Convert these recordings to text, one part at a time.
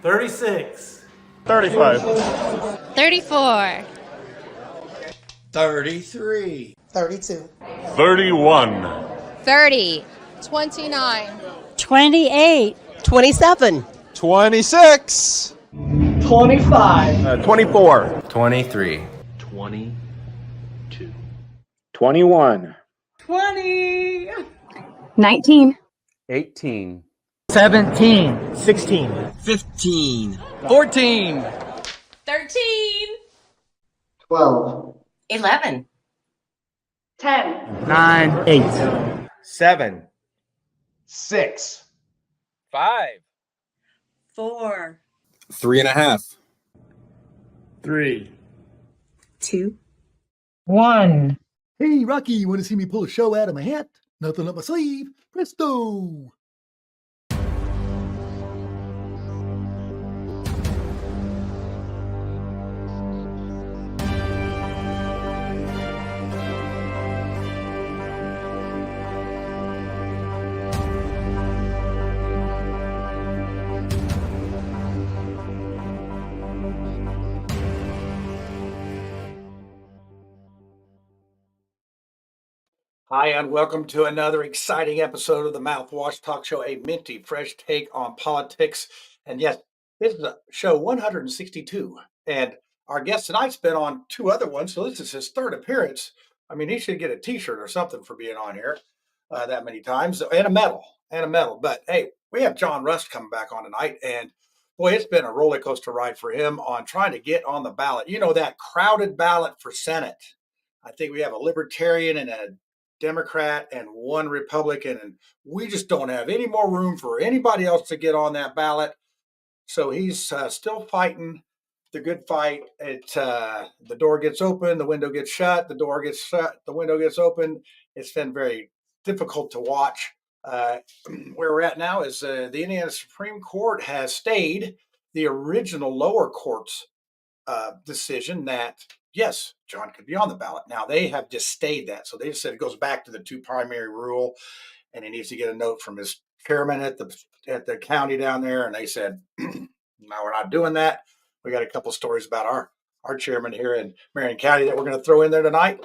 36. 35. 34. 33. 32. 31. 30. 29. 28. 27. 26. 25. 24. 23. 22. 21. 20. 19. 18. 17. 16. 15. 14. 13. 12. 11. 10. 9. 8. 7. 6. 5. 4. 3.5. 3. 2. 1. Hey, Rocky, you want to see me pull a show out of my hat? Nothing up my sleeve. Presto! Hi, and welcome to another exciting episode of the Mouthwash Talk Show, a minty, fresh take on politics. And yes, this is show 162. And our guest tonight's been on 2 other ones, so this is his 3rd appearance. I mean, he should get a T-shirt or something for being on here that many times, and a medal, But hey, we have John Rust coming back on tonight, and boy, it's been a roller coaster ride for him on trying to get on the ballot. You know, that crowded ballot for Senate. I think we have a Libertarian and a Democrat and 1 Republican, and we just don't have any more room for anybody else to get on that ballot. So he's still fighting the good fight. The door gets open, the window gets shut, the door gets shut, the window gets open. It's been very difficult to watch. Where we're at now is the Indiana Supreme Court has stayed the original lower court's decision that yes, John could be on the ballot. Now they have just stayed that. So they just said it goes back to the 2 primary rule, and he needs to get a note from his chairman at the county down there. And they said, no, we're not doing that. We got a couple stories about our chairman here in Marion County that we're going to throw in there tonight.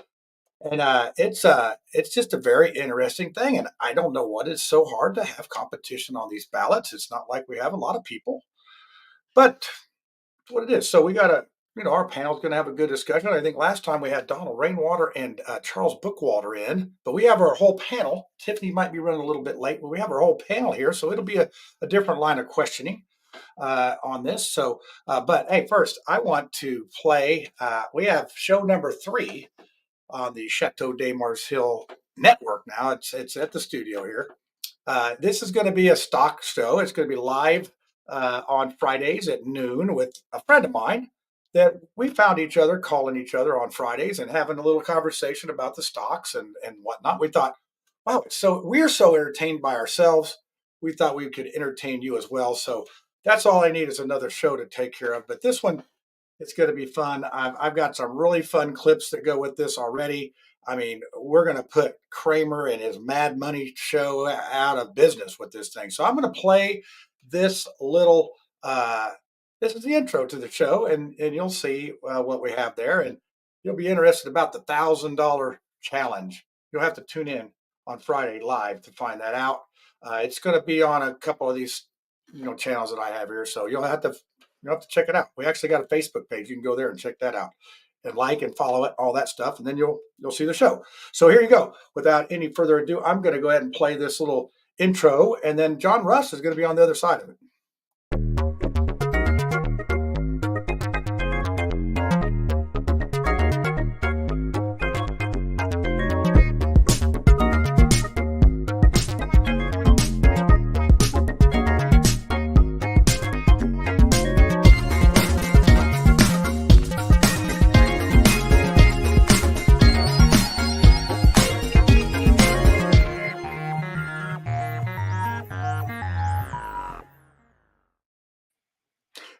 And it's just a very interesting thing. And I don't know what is so hard to have competition on these ballots. It's not like we have a lot of people, but what it is. So we got our panel's going to have a good discussion. I think last time we had Donald Rainwater and Charles Bookwalter in, but we have our whole panel. Tiffany might be running a little bit late, but we have our whole panel here, so it'll be a different line of questioning on this. So, but hey, first I want to play. We have show number 3 on the Chateau de Mars Hill network. Now it's at the studio here. This is going to be a stock show. It's going to be live on Fridays at noon with a friend of mine that we found each other calling each other on Fridays and having a little conversation about the stocks and whatnot. We thought, wow, we're so entertained by ourselves. We thought we could entertain you as well. So that's all I need is another show to take care of. But this one, it's going to be fun. I've got some really fun clips that go with this already. I mean, we're going to put Kramer and his Mad Money show out of business with this thing. So I'm going to play this little, this is the intro to the show, and you'll see what we have there, and you'll be interested about the $1,000 challenge. You'll have to tune in on Friday live to find that out. It's going to be on a couple of these, channels that I have here, so you'll have to check it out. We actually got a Facebook page. You can go there and check that out, and like and follow it, all that stuff, and then you'll see the show. So here you go. Without any further ado, I'm going to go ahead and play this little intro, and then John Russ is going to be on the other side of it.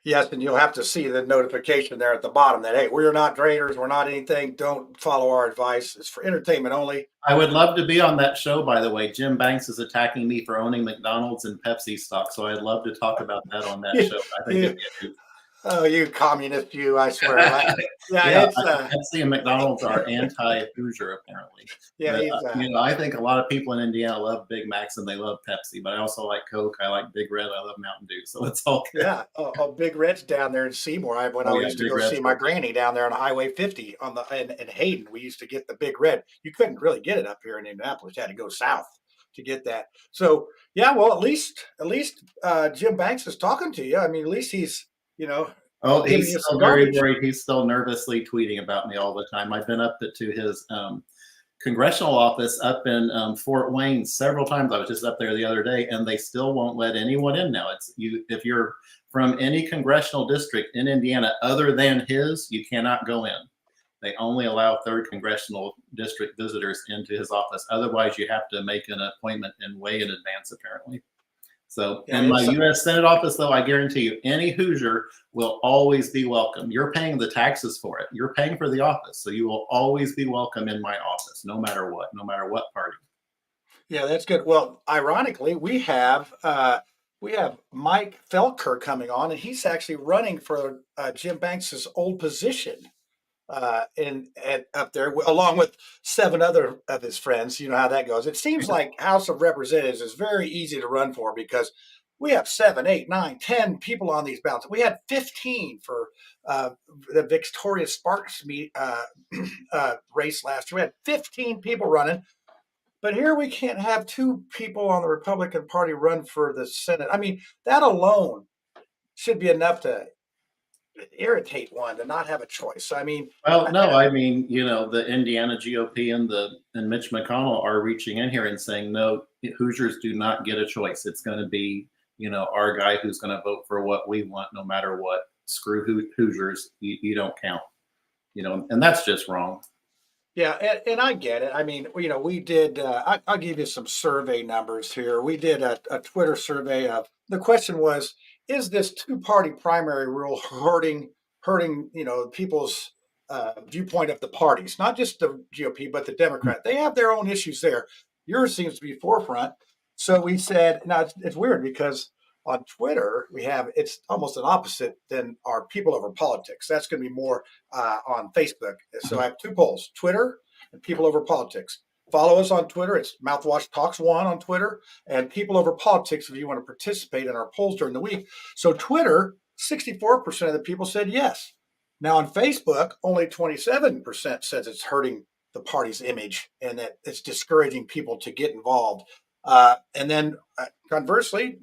Yes, and you'll have to see the notification there at the bottom that, hey, we're not traitors, we're not anything. Don't follow our advice. It's for entertainment only. I would love to be on that show, by the way. Jim Banks is attacking me for owning McDonald's and Pepsi stock, so I'd love to talk about that on that show. I think it'd be a Oh, you communist, you! I swear. yeah, Pepsi and McDonald's are anti-Hoosier, apparently. Yeah, but, I think a lot of people in Indiana love Big Macs and they love Pepsi, but I also like Coke. I like Big Red. I love Mountain Dew, so it's all good. Yeah. Oh, Big Red's down there in Seymour. I used to go see my granny down there on Highway 50 in Hayden. We used to get the Big Red. You couldn't really get it up here in Indianapolis. You had to go south to get that. So yeah, well, at least Jim Banks is talking to you. I mean, at least he's. Oh, he's still very worried. He's still nervously tweeting about me all the time. I've been up to his congressional office up in Fort Wayne several times. I was just up there the other day, and they still won't let anyone in now. If you're from any congressional district in Indiana other than his, you cannot go in. They only allow 3rd congressional district visitors into his office. Otherwise, you have to make an appointment and way in advance, apparently. So in my U.S. Senate office, though, I guarantee you, any Hoosier will always be welcome. You're paying the taxes for it. You're paying for the office. So you will always be welcome in my office, no matter what party. Yeah, that's good. Well, ironically, we have Mike Felker coming on, and he's actually running for Jim Banks's old position up there, along with 7 other of his friends. You know how that goes. It seems like House of Representatives is very easy to run for because we have 7, 8, 9, 10 people on these ballots. We had 15 for the Victoria Sparks race last year. We had 15 people running. But here we can't have 2 people on the Republican Party run for the Senate. I mean, that alone should be enough to irritate one to not have a choice. I mean, the Indiana GOP and Mitch McConnell are reaching in here and saying, no, Hoosiers do not get a choice. It's going to be, our guy who's going to vote for what we want, no matter what. Screw Hoosiers. You don't count, and that's just wrong. Yeah, and I get it. I mean, we did. I'll give you some survey numbers here. We did a Twitter survey of the question was, is this 2-party primary rule hurting people's viewpoint of the parties, not just the GOP but the Democrat? They have their own issues there. Yours seems to be forefront. So we said, now it's weird because on Twitter it's almost an opposite than our People Over Politics. That's going to be more on Facebook. So I have 2 polls: Twitter and People Over Politics. Follow us on Twitter. It's Mouthwash Talks 1 on Twitter, and People Over Politics if you want to participate in our polls during the week. So Twitter, 64% of the people said yes. Now on Facebook, only 27% says it's hurting the party's image and that it's discouraging people to get involved. And then conversely,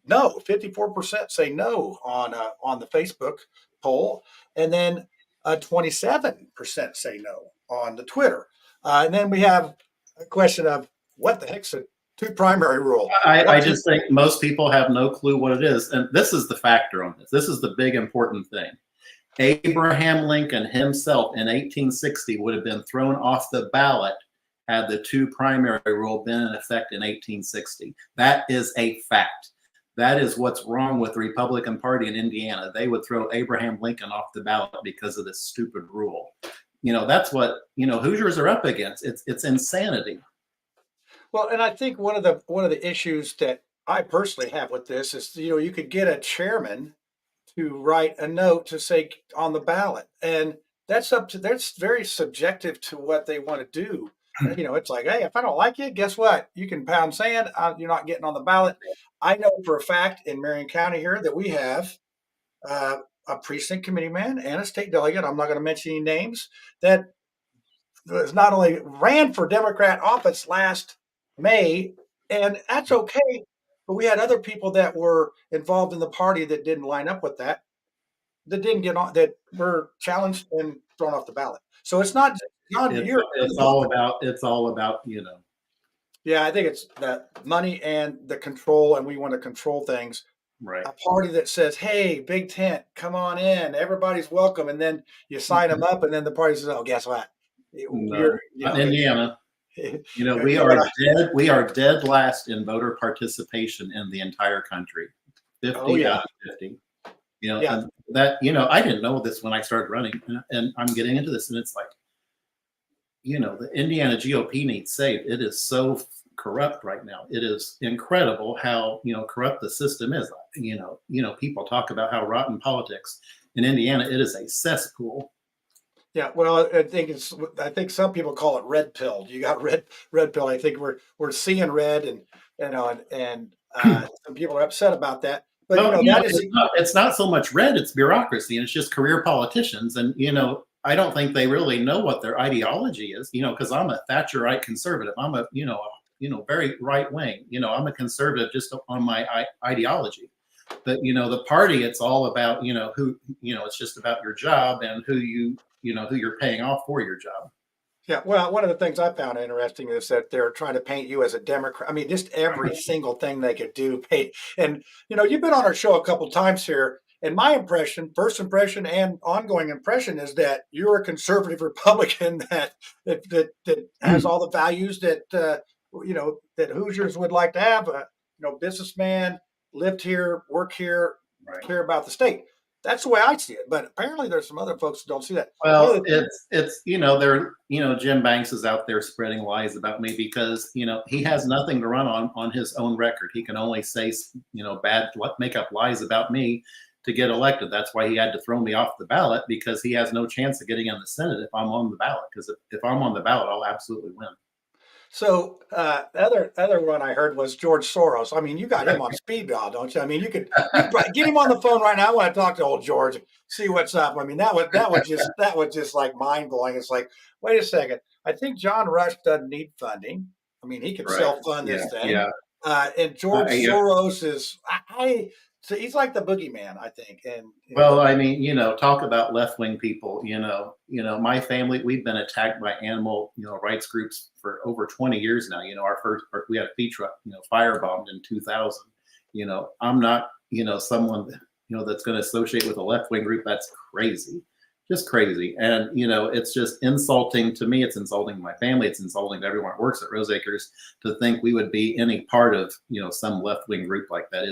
no, 54% say no on the Facebook poll, and then 27% say no on the Twitter. And then we have a question of what the heck's a 2 primary rule? I just think most people have no clue what it is. And this is the factor on this. This is the big important thing. Abraham Lincoln himself in 1860 would have been thrown off the ballot had the 2 primary rule been in effect in 1860. That is a fact. That is what's wrong with the Republican Party in Indiana. They would throw Abraham Lincoln off the ballot because of this stupid rule. That's what Hoosiers are up against. It's insanity. Well, and I think one of the issues that I personally have with this is you could get a chairman to write a note to say on the ballot, and that's very subjective to what they want to do. It's like, hey, if I don't like you, guess what? You can pound sand. You're not getting on the ballot. I know for a fact in Marion County here that we have a precinct committee man and a state delegate, I'm not going to mention any names, that was not only ran for Democrat office last May, and that's okay, but we had other people that were involved in the party that didn't line up with that didn't get on, that were challenged and thrown off the ballot. So it's not it's all about Yeah, I think it's the money and the control, and we want to control things. Right. A party that says, hey, big tent, come on in, everybody's welcome, and then you sign them up, and then the party says, oh, guess what? Indiana. We are dead last in voter participation in the entire country. 50 out of 50. You know, Yeah. and that, you know, I didn't know this when I started running, and I'm getting into this, and it's like, you know, the Indiana GOP needs saved. It is so corrupt right now. It is incredible how, you know, corrupt the system is. You know, people talk about how rotten politics in Indiana. It is a cesspool. Yeah, well, I think some people call it red pill. You got red pill. I think we're seeing red, and you know, and some people are upset about that. But Well, you know, you know, that is it's not so much red, it's bureaucracy, and it's just career politicians. And, you know, I don't think they really know what their ideology is, you know, because I'm a Thatcherite conservative. I'm a, you know, very right wing. You know, I'm a conservative just on my ideology. But, you know, the party, it's all about, you know, who, you know, it's just about your job and who you know, who you're paying off for your job. Yeah, well, one of the things I found interesting is that they're trying to paint you as a Democrat. I mean, just every single thing they could do. And you know, you've been on our show a couple times here, and my impression, first impression and ongoing impression, is that you're a conservative Republican that has all the values that you know that Hoosiers would like to have. You know, businessman, lived here, work here, care about the state. That's the way I see it. But apparently, there's some other folks that don't see that. Well, it's you know, Jim Banks is out there spreading lies about me because, you know, he has nothing to run on his own record. He can only say, you know, make up lies about me to get elected. That's why he had to throw me off the ballot, because he has no chance of getting in the Senate if I'm on the ballot. Because if I'm on the ballot, I'll absolutely win. So the other one I heard was George Soros. I mean, you got him on speed dial, don't you? I mean, you could get him on the phone right now. I want to talk to old George, see what's up. I mean, that was just like mind blowing. It's like, wait a second. I think John Rush doesn't need funding. I mean, he can self fund this thing. Yeah. And George Soros is so he's like the boogeyman, I think. And well, I mean, you know, talk about left wing people. You know, my family, we've been attacked by animal, you know, rights groups for over 20 years now. You know, we had a feed truck, you know, firebombed in 2000. You know, I'm not, you know, someone, you know, that's going to associate with a left wing group. That's crazy, just crazy. And, you know, it's just insulting to me. It's insulting to my family. It's insulting to everyone that works at Rose Acres to think we would be any part of, you know, some left wing group like that.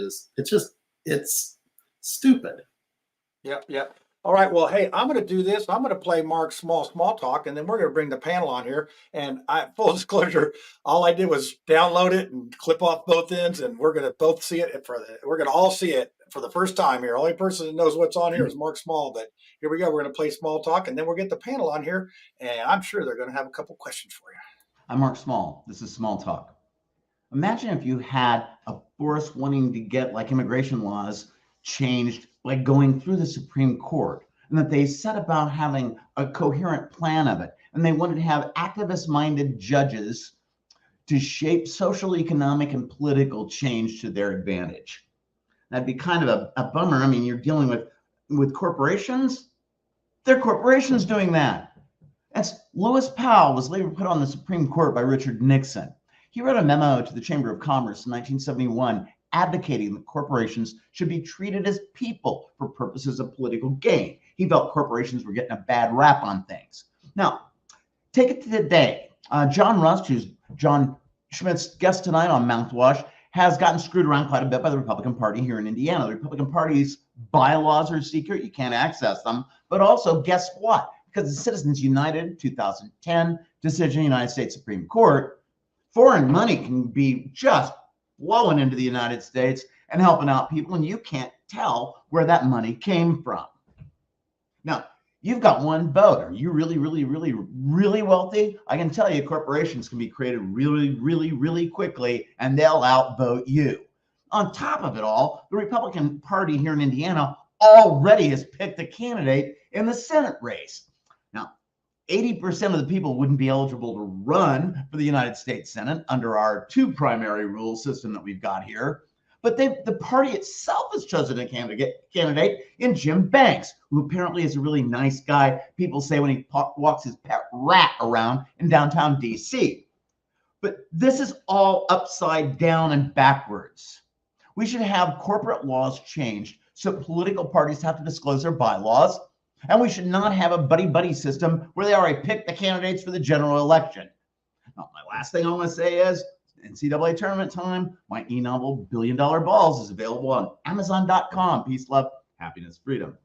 It's stupid. Yep. All right. Well, hey, I'm going to do this. I'm going to play Mark's small talk, and then we're going to bring the panel on here. And full disclosure, all I did was download it and clip off both ends, and we're going to both see it. We're going to all see it for the first time here. Only person that knows what's on here is Mark Small. But here we go. We're going to play small talk, and then we'll get the panel on here, and I'm sure they're going to have a couple questions for you. I'm Mark Small. This is Small Talk. Imagine if you had a force wanting to get like immigration laws changed, like going through the Supreme Court, and that they set about having a coherent plan of it. And they wanted to have activist-minded judges to shape social, economic, and political change to their advantage. That'd be kind of a bummer. I mean, you're dealing with corporations. They're corporations doing that. That's Lewis Powell was later put on the Supreme Court by Richard Nixon. He wrote a memo to the Chamber of Commerce in 1971 advocating that corporations should be treated as people for purposes of political gain. He felt corporations were getting a bad rap on things. Now, take it to today. John Rust, who's John Schmidt's guest tonight on Mouthwash, has gotten screwed around quite a bit by the Republican Party here in Indiana. The Republican Party's bylaws are secret. You can't access them. But also, guess what? Because the Citizens United 2010 decision in the United States Supreme Court, foreign money can be just flowing into the United States and helping out people, and you can't tell where that money came from. Now, you've got one vote. Are you really, really, really, really wealthy? I can tell you corporations can be created really, really, really quickly, and they'll outvote you. On top of it all, the Republican Party here in Indiana already has picked a candidate in the Senate race. Now, 80% of the people wouldn't be eligible to run for the United States Senate under our two primary rule system that we've got here. But the party itself has chosen a candidate in Jim Banks, who apparently is a really nice guy. People say when he walks his pet rat around in downtown DC. But this is all upside down and backwards. We should have corporate laws changed so political parties have to disclose their bylaws. And we should not have a buddy-buddy system where they already pick the candidates for the general election. Now, my last thing I want to say is NCAA tournament time. My e-novel $1 Billion Balls is available on Amazon.com. Peace, love, happiness, freedom.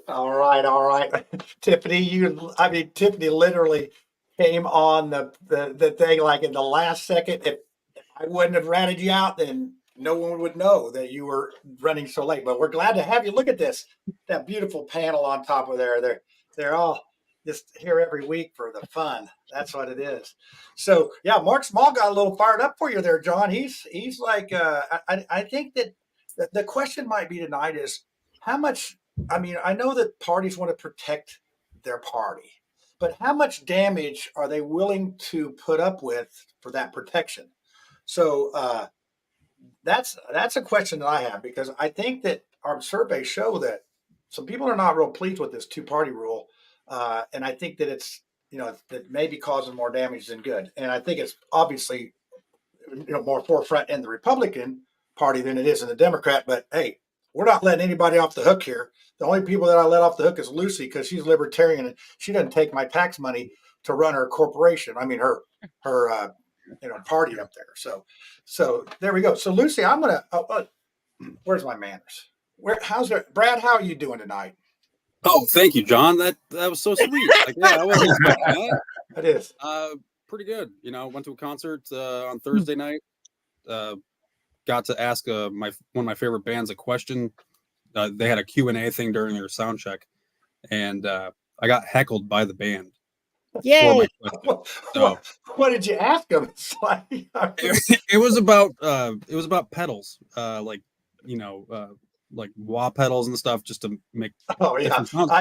All right. Tiffany literally came on the thing like in the last second. If I wouldn't have ratted you out, then no one would know that you were running so late. But we're glad to have you. Look at this, that beautiful panel on top of there. They're all just here every week for the fun. That's what it is. So yeah, Mark Small got a little fired up for you there, John. He's like I think that the question might be tonight is how much. I mean, I know that parties want to protect their party, but how much damage are they willing to put up with for that protection? So that's a question that I have, because I think that our surveys show that some people are not real pleased with this two-party rule, and I think that it's that may be causing more damage than good. And I think it's obviously more forefront in the Republican Party than it is in the Democrat. But hey, we're not letting anybody off the hook here. The only people that I let off the hook is Lucy, because she's libertarian and she doesn't take my tax money to run her corporation. I mean her party up there. So there we go. So Lucy, I'm gonna. Where's my manners? How's it, Brad? How are you doing tonight? Oh, thank you, John. That was so sweet. Like, yeah, I wasn't expecting that. It is. Pretty good. Went to a concert on Thursday night. Got to ask one of my favorite bands a question. They had a Q&A thing during their sound check, and I got heckled by the band. Yay! What did you ask them? It was about pedals, like wah pedals and stuff, just to make. Oh yeah, sounds.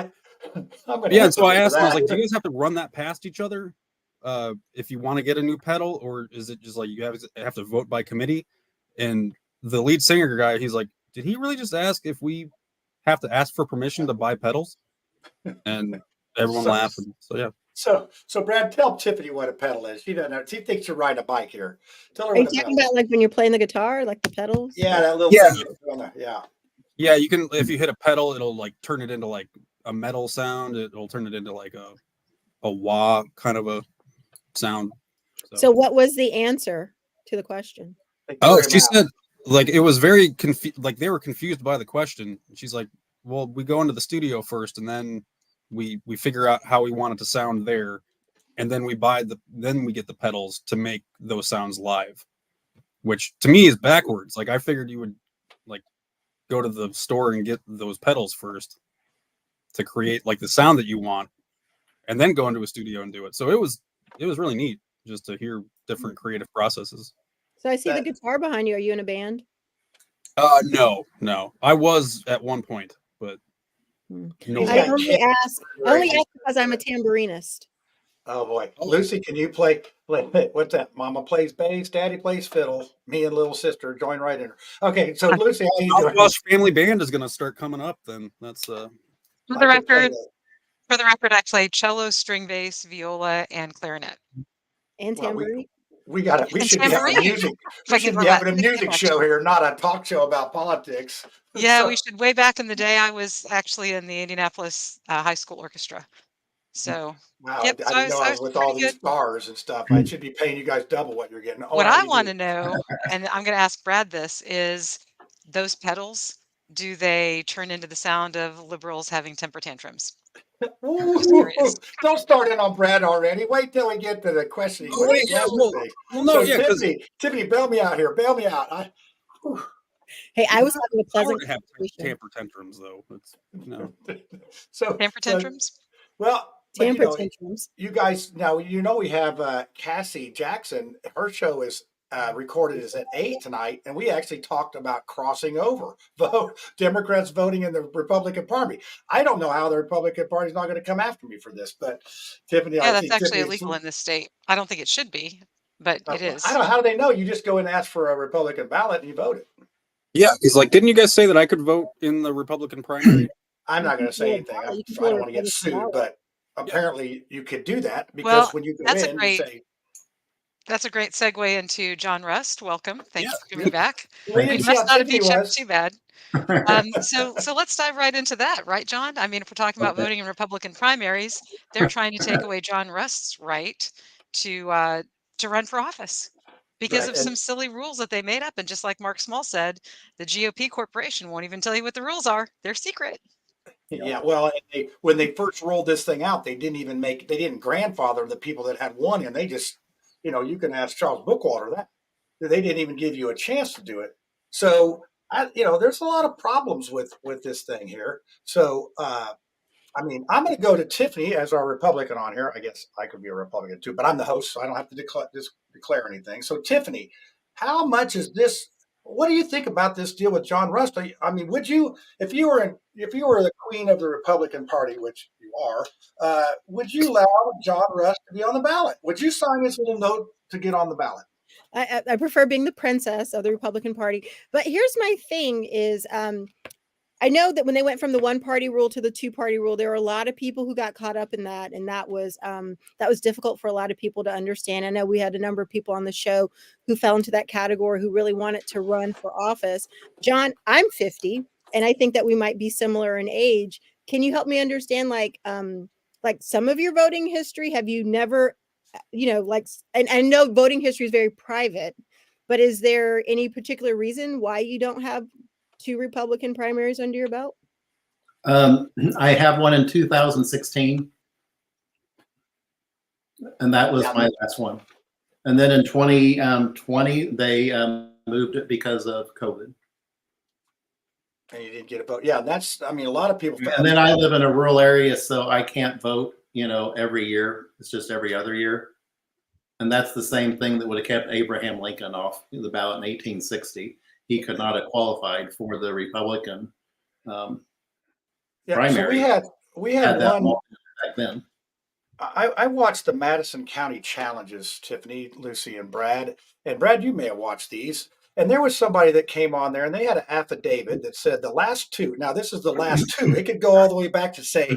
Yeah. So I asked them, I was like, "Do you guys have to run that past each other if you want to get a new pedal, or is it just like you have to vote by committee?" And the lead singer guy, he's like, "Did he really just ask if we have to ask for permission to buy pedals?" And everyone laughed. So yeah. So Brad, tell Tiffany what a pedal is. She doesn't know. She thinks you're riding a bike here. Tell her. Are you talking about like when you're playing the guitar, like the pedals? Yeah, that little thing. Yeah. Yeah, you can. If you hit a pedal, it'll like turn it into like a metal sound. It'll turn it into like a wah kind of a sound. So what was the answer to the question? Oh, she said like it was very confused. Like they were confused by the question. She's like, "Well, we go into the studio first, and then we figure out how we want it to sound there, and then we get the pedals to make those sounds live." Which to me is backwards. Like I figured you would like go to the store and get those pedals first to create like the sound that you want, and then go into a studio and do it. So it was really neat just to hear different creative processes. So I see the guitar behind you. Are you in a band? No. I was at one point, but no. I only ask because I'm a tambourinist. Oh boy, Lucy, can you play? What's that? Mama plays bass, Daddy plays fiddle. Me and little sister join right in. Okay, so Lucy, how you doing? Mouthwash family band is going to start coming up. Then that's For the record, I play cello, string bass, viola, and clarinet. And tambourine. We should be having a music. We should be having a music show here, not a talk show about politics. Yeah, we should. Way back in the day, I was actually in the Indianapolis High School Orchestra. So wow, I didn't know I was with all these stars and stuff. I should be paying you guys double what you're getting. What I want to know, and I'm going to ask Brad this, is those pedals, do they turn into the sound of liberals having temper tantrums? Don't start in on Brad already. Wait till we get to the question. Tiffany, bail me out here. Bail me out. Hey, I was having a pleasant have temper tantrums though. So temper tantrums. Well, temper tantrums. You guys now we have Cassie Jackson. Her show is recorded is at 8 tonight, and we actually talked about crossing over. Democrats voting in the Republican Party. I don't know how the Republican Party is not going to come after me for this, but Tiffany, yeah, that's actually illegal in this state. I don't think it should be, but it is. I don't know how do they know. You just go and ask for a Republican ballot and you vote it. Yeah, he's like, didn't you guys say that I could vote in the Republican primary? I'm not going to say anything. I don't want to get sued, but apparently you could do that because when you go in, you say. That's a great segue into John Rust. Welcome. Thank you for coming back. We must not have been checked too bad. So let's dive right into that, right, John? I mean, if we're talking about voting in Republican primaries, they're trying to take away John Rust's right to run for office. because Right. of some silly rules that they made up. And just like Mark Small said, the GOP corporation won't even tell you what the rules are. They're secret. Yeah, well, when they first rolled this thing out, they didn't grandfather the people that had won, and they just, you can ask Charles Bookwalter that. They didn't even give you a chance to do it. So, there's a lot of problems with this thing here. So, I'm going to go to Tiffany as our Republican on here. I guess I could be a Republican too, but I'm the host, so I don't have to declare anything. So, Tiffany, how much is this? What do you think about this deal with John Rust? Would you, if you were the queen of the Republican Party, which you are, would you allow John Rust to be on the ballot? Would you sign his little note to get on the ballot? I prefer being the princess of the Republican Party. But here's my thing is I know that when they went from the one party rule to the two party rule, there were a lot of people who got caught up in that. And that was difficult for a lot of people to understand. I know we had a number of people on the show who fell into that category who really wanted to run for office. John, I'm 50 and I think that we might be similar in age. Can you help me understand like some of your voting history? Have you never, and I know voting history is very private, but is there any particular reason why you don't have two Republican primaries under your belt? I have one in 2016, and that was my last one. And then in 2020, they moved it because of COVID. And you didn't get a vote. Yeah, that's, a lot of people. And then I live in a rural area, so I can't vote, every year. It's just every other year. And that's the same thing that would have kept Abraham Lincoln off the ballot in 1860. He could not have qualified for the Republican primary. So we had that one back then. I watched the Madison County challenges, Tiffany, Lucy, and Brad. And Brad, you may have watched these. And there was somebody that came on there and they had an affidavit that said the last two. Now, this is the last two. It could go all the way back to, say,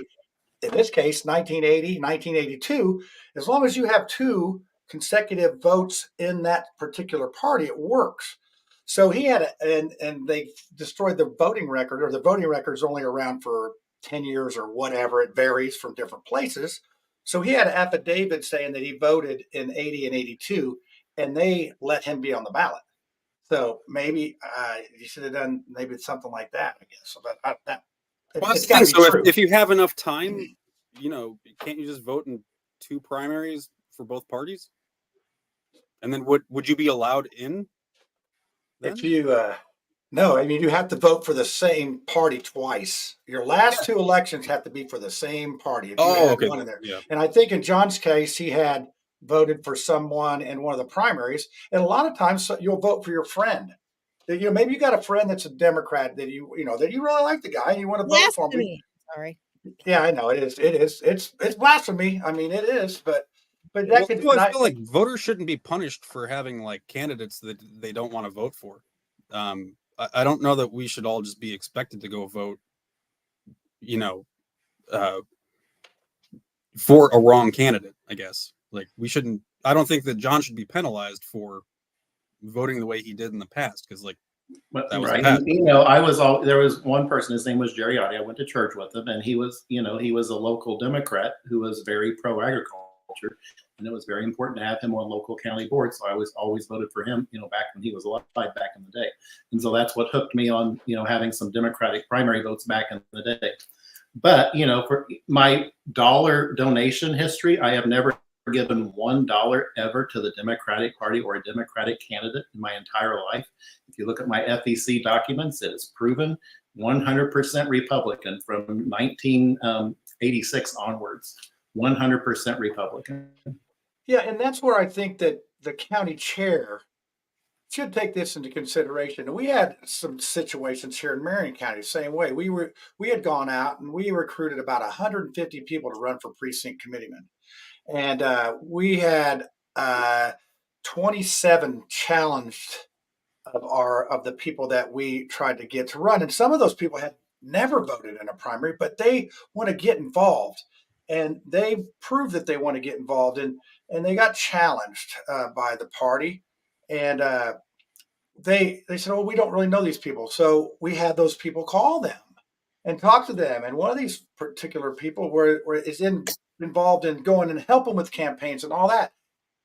in this case, 1980, 1982. As long as you have two consecutive votes in that particular party, it works. So he had and they destroyed the voting record, or the voting record is only around for 10 years or whatever. It varies from different places. So he had an affidavit saying that he voted in 80 and 82, and they let him be on the ballot. So maybe you should have done maybe something like that, I guess. So it's got to be true. If you have enough time, can't you just vote in two primaries for both parties? And then would you be allowed in? Then? If you no, you have to vote for the same party twice. Your last two elections have to be for the same party. If you had one in there. Yeah. And I think in John's case, he had voted for someone in one of the primaries. And a lot of times you'll vote for your friend. Maybe you got a friend that's a Democrat that you really like the guy and you want to vote for him. Sorry. Yeah, I know it is. It's blasphemy. It is, but that I feel like voters shouldn't be punished for having like candidates that they don't want to vote for. I don't know that we should all just be expected to go vote, for a wrong candidate, I guess. Like I don't think that John should be penalized for voting the way he did in the past. Cause that was right. bad. And, there was one person, his name was Jerry Oddie. I went to church with him and he was a local Democrat who was very pro agriculture. And it was very important to have him on local county boards. So I was always voted for him, back when he was alive back in the day. And so that's what hooked me on, having some Democratic primary votes back in the day. But, for my dollar donation history, I have never given $1 ever to the Democratic Party or a Democratic candidate in my entire life. If you look at my FEC documents, it is proven 100% Republican from 1986 onwards. 100% Republican. Yeah, and that's where I think that the county chair should take this into consideration. We had some situations here in Marion County the same way. We had gone out and we recruited about 150 people to run for precinct committeemen, and we had 27 challenged of the people that we tried to get to run, and some of those people had never voted in a primary, but they want to get involved. And they proved that they want to get involved, and they got challenged by the party, and they said, "Oh, we don't really know these people," so we had those people call them and talk to them. And one of these particular people is involved in going and helping with campaigns and all that,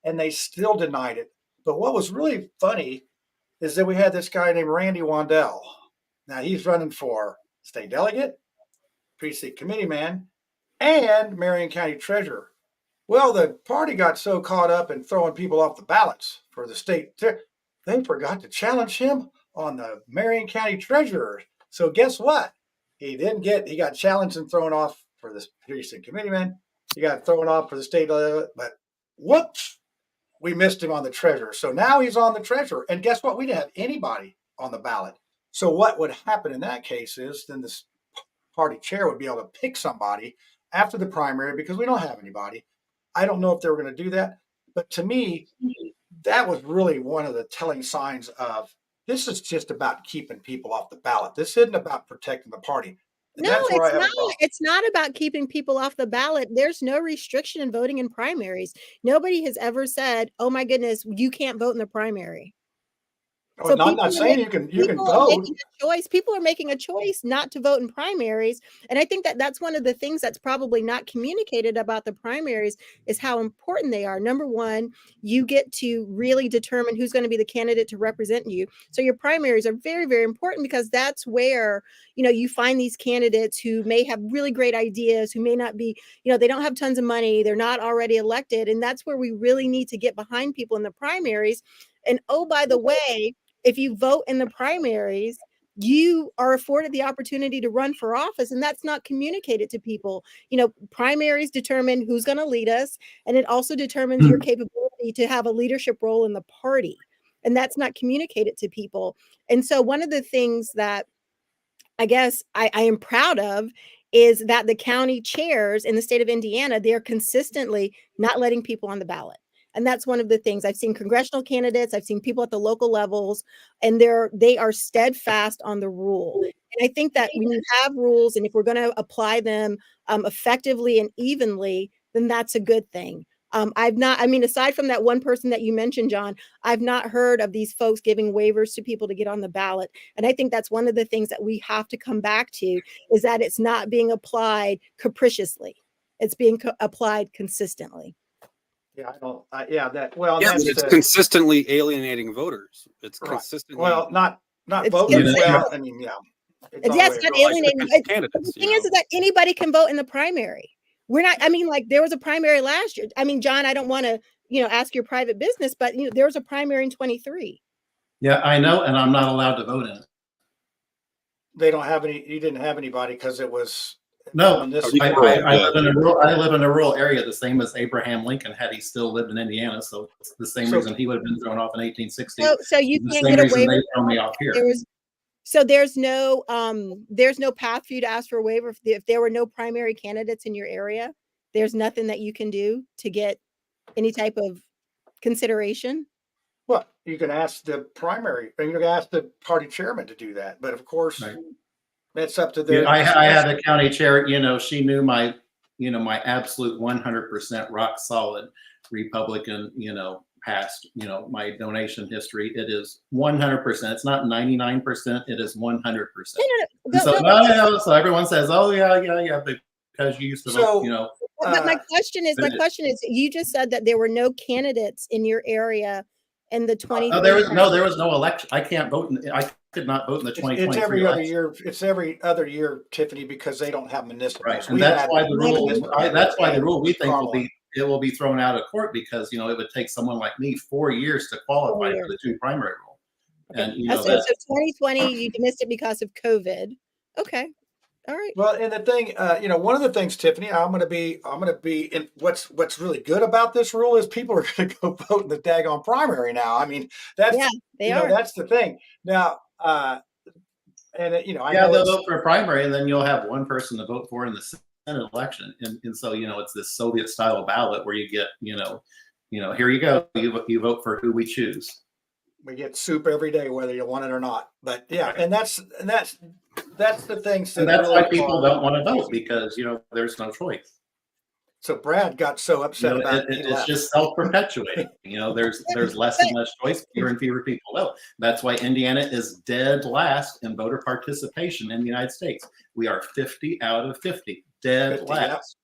and they still denied it But what was really funny is that we had this guy named Randy Wandell. Now he's running for state delegate, precinct committee man, and Marion County treasurer. Well, the party got so caught up in throwing people off the ballots for the state, they forgot to challenge him on the Marion County treasurer. So guess what? He got challenged and thrown off for the precinct committee man. He got thrown off for the state delegate, but whoops, we missed him on the treasurer. So now he's on the treasurer. And guess what? We didn't have anybody on the ballot. So what would happen in that case is then this party chair would be able to pick somebody after the primary because we don't have anybody. I don't know if they were going to do that. But to me, that was really one of the telling signs of this is just about keeping people off the ballot. This isn't about protecting the party. And No, it's not. It's not about keeping people off the ballot. There's no restriction in voting in primaries. Nobody has ever said, "Oh my goodness, you can't vote in the primary." Well, I'm not saying you can vote. People are making a choice not to vote in primaries, and I think that that's one of the things that's probably not communicated about the primaries is how important they are. Number one, you get to really determine who's going to be the candidate to represent you. So your primaries are very, very important because that's where you find these candidates who may have really great ideas, who may not be, they don't have tons of money, they're not already elected, and that's where we really need to get behind people in the primaries. And oh, by the way, if you vote in the primaries, you are afforded the opportunity to run for office, and that's not communicated to people. Primaries determine who's going to lead us, and it also determines your capability to have a leadership role in the party, and that's not communicated to people. And so one of the things that I guess I am proud of is that the county chairs in the state of Indiana, they're consistently not letting people on the ballot. And that's one of the things I've seen congressional candidates, I've seen people at the local levels, and they are steadfast on the rule. And I think that when you have rules and if we're going to apply them effectively and evenly, then that's a good thing. Aside from that one person that you mentioned, John, I've not heard of these folks giving waivers to people to get on the ballot. And I think that's one of the things that we have to come back to is that it's not being applied capriciously. It's being applied consistently. Yeah, it's consistently alienating voters. It's consistently not voters. Well, I mean, Yes, not alienating. Candidates, the thing is that anybody can vote in the primary. We're not. There was a primary last year. John, I don't want to ask your private business, but there was a primary in 23. Yeah, I know, and I'm not allowed to vote in it. They don't have any. You didn't have anybody because it was. No, I live in a rural area, the same as Abraham Lincoln had he still lived in Indiana. So it's the same reason he would have been thrown off in 1860. So you can't get away with me off here. So there's no path for you to ask for a waiver if there were no primary candidates in your area. There's nothing that you can do to get any type of consideration. Well, you can ask the primary, and you can ask the party chairman to do that. But of course. Right. That's up to their. I had a county chair. She knew my absolute 100% rock solid Republican. Past. My donation history. It is 100%. It's not 99%. It is 100%. So everyone says, "Oh yeah," because you used to vote. But my question is, you just said that there were no candidates in your area in the 20. There was no election. I can't vote. I could not vote in the 2023. It's every other year. It's every other year, Tiffany, because they don't have municipals. Right, and that's why the rule. That's why the rule we think will be thrown out of court because it would take someone like me 4 years to qualify for the 2 primary rule. Okay. And so 2020 you missed it because of COVID. Okay. All right. Well, and the thing, one of the things, Tiffany, I'm going to be in what's really good about this rule is people are going to go vote in the daggone primary now. That's that's the thing. Now, they'll vote for a primary, and then you'll have one person to vote for in the Senate election, and so it's this Soviet style ballot where you get here you go, you vote for who we choose. We get soup every day, whether you want it or not. But and that's the thing. And that's why people don't want to vote because there's no choice. So Brad got so upset about it. It's just self-perpetuating. There's less and less choice, fewer and fewer people vote. That's why Indiana is dead last in voter participation in the United States. We are 50 out of 50, dead 50, last.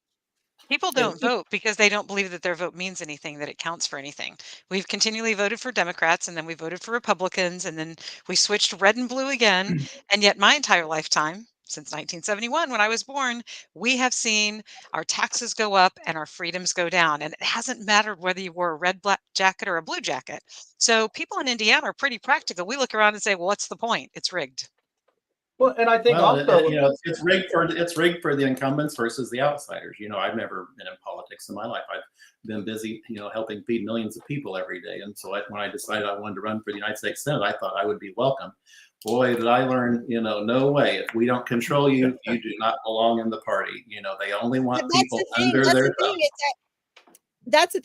People And don't vote because they don't believe that their vote means anything, that it counts for anything. We've continually voted for Democrats, and then we voted for Republicans, and then we switched red and blue again. And yet, my entire lifetime, since 1971, when I was born, we have seen our taxes go up and our freedoms go down. And it hasn't mattered whether you wore a red black jacket or a blue jacket. So people in Indiana are pretty practical. We look around and say, well, what's the point? It's rigged. Well, and I think Well, also, you know, it's rigged for the incumbents versus the outsiders. You know, I've never been in politics in my life. I've been busy, you know, helping feed millions of people every day. And so when I decided I wanted to run for the United States Senate, I thought I would be welcome. Boy, did I learn, you know, no way. If we don't control you, you do not belong in the party. You know, they only want people under their thumb.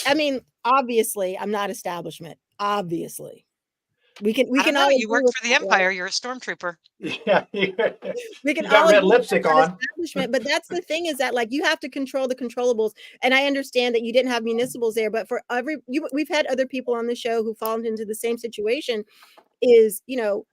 I mean, obviously, I'm not establishment. Obviously, we I don't can know. all You agree work with for the that, right? Empire. You're a stormtrooper. yeah, We can you all got red agree lipstick that's not on. establishment, but that's the thing is that like you have to control the controllables. And I understand that you didn't have municipals there, but for we've had other people on the show who fallen into the same situation. Is you know,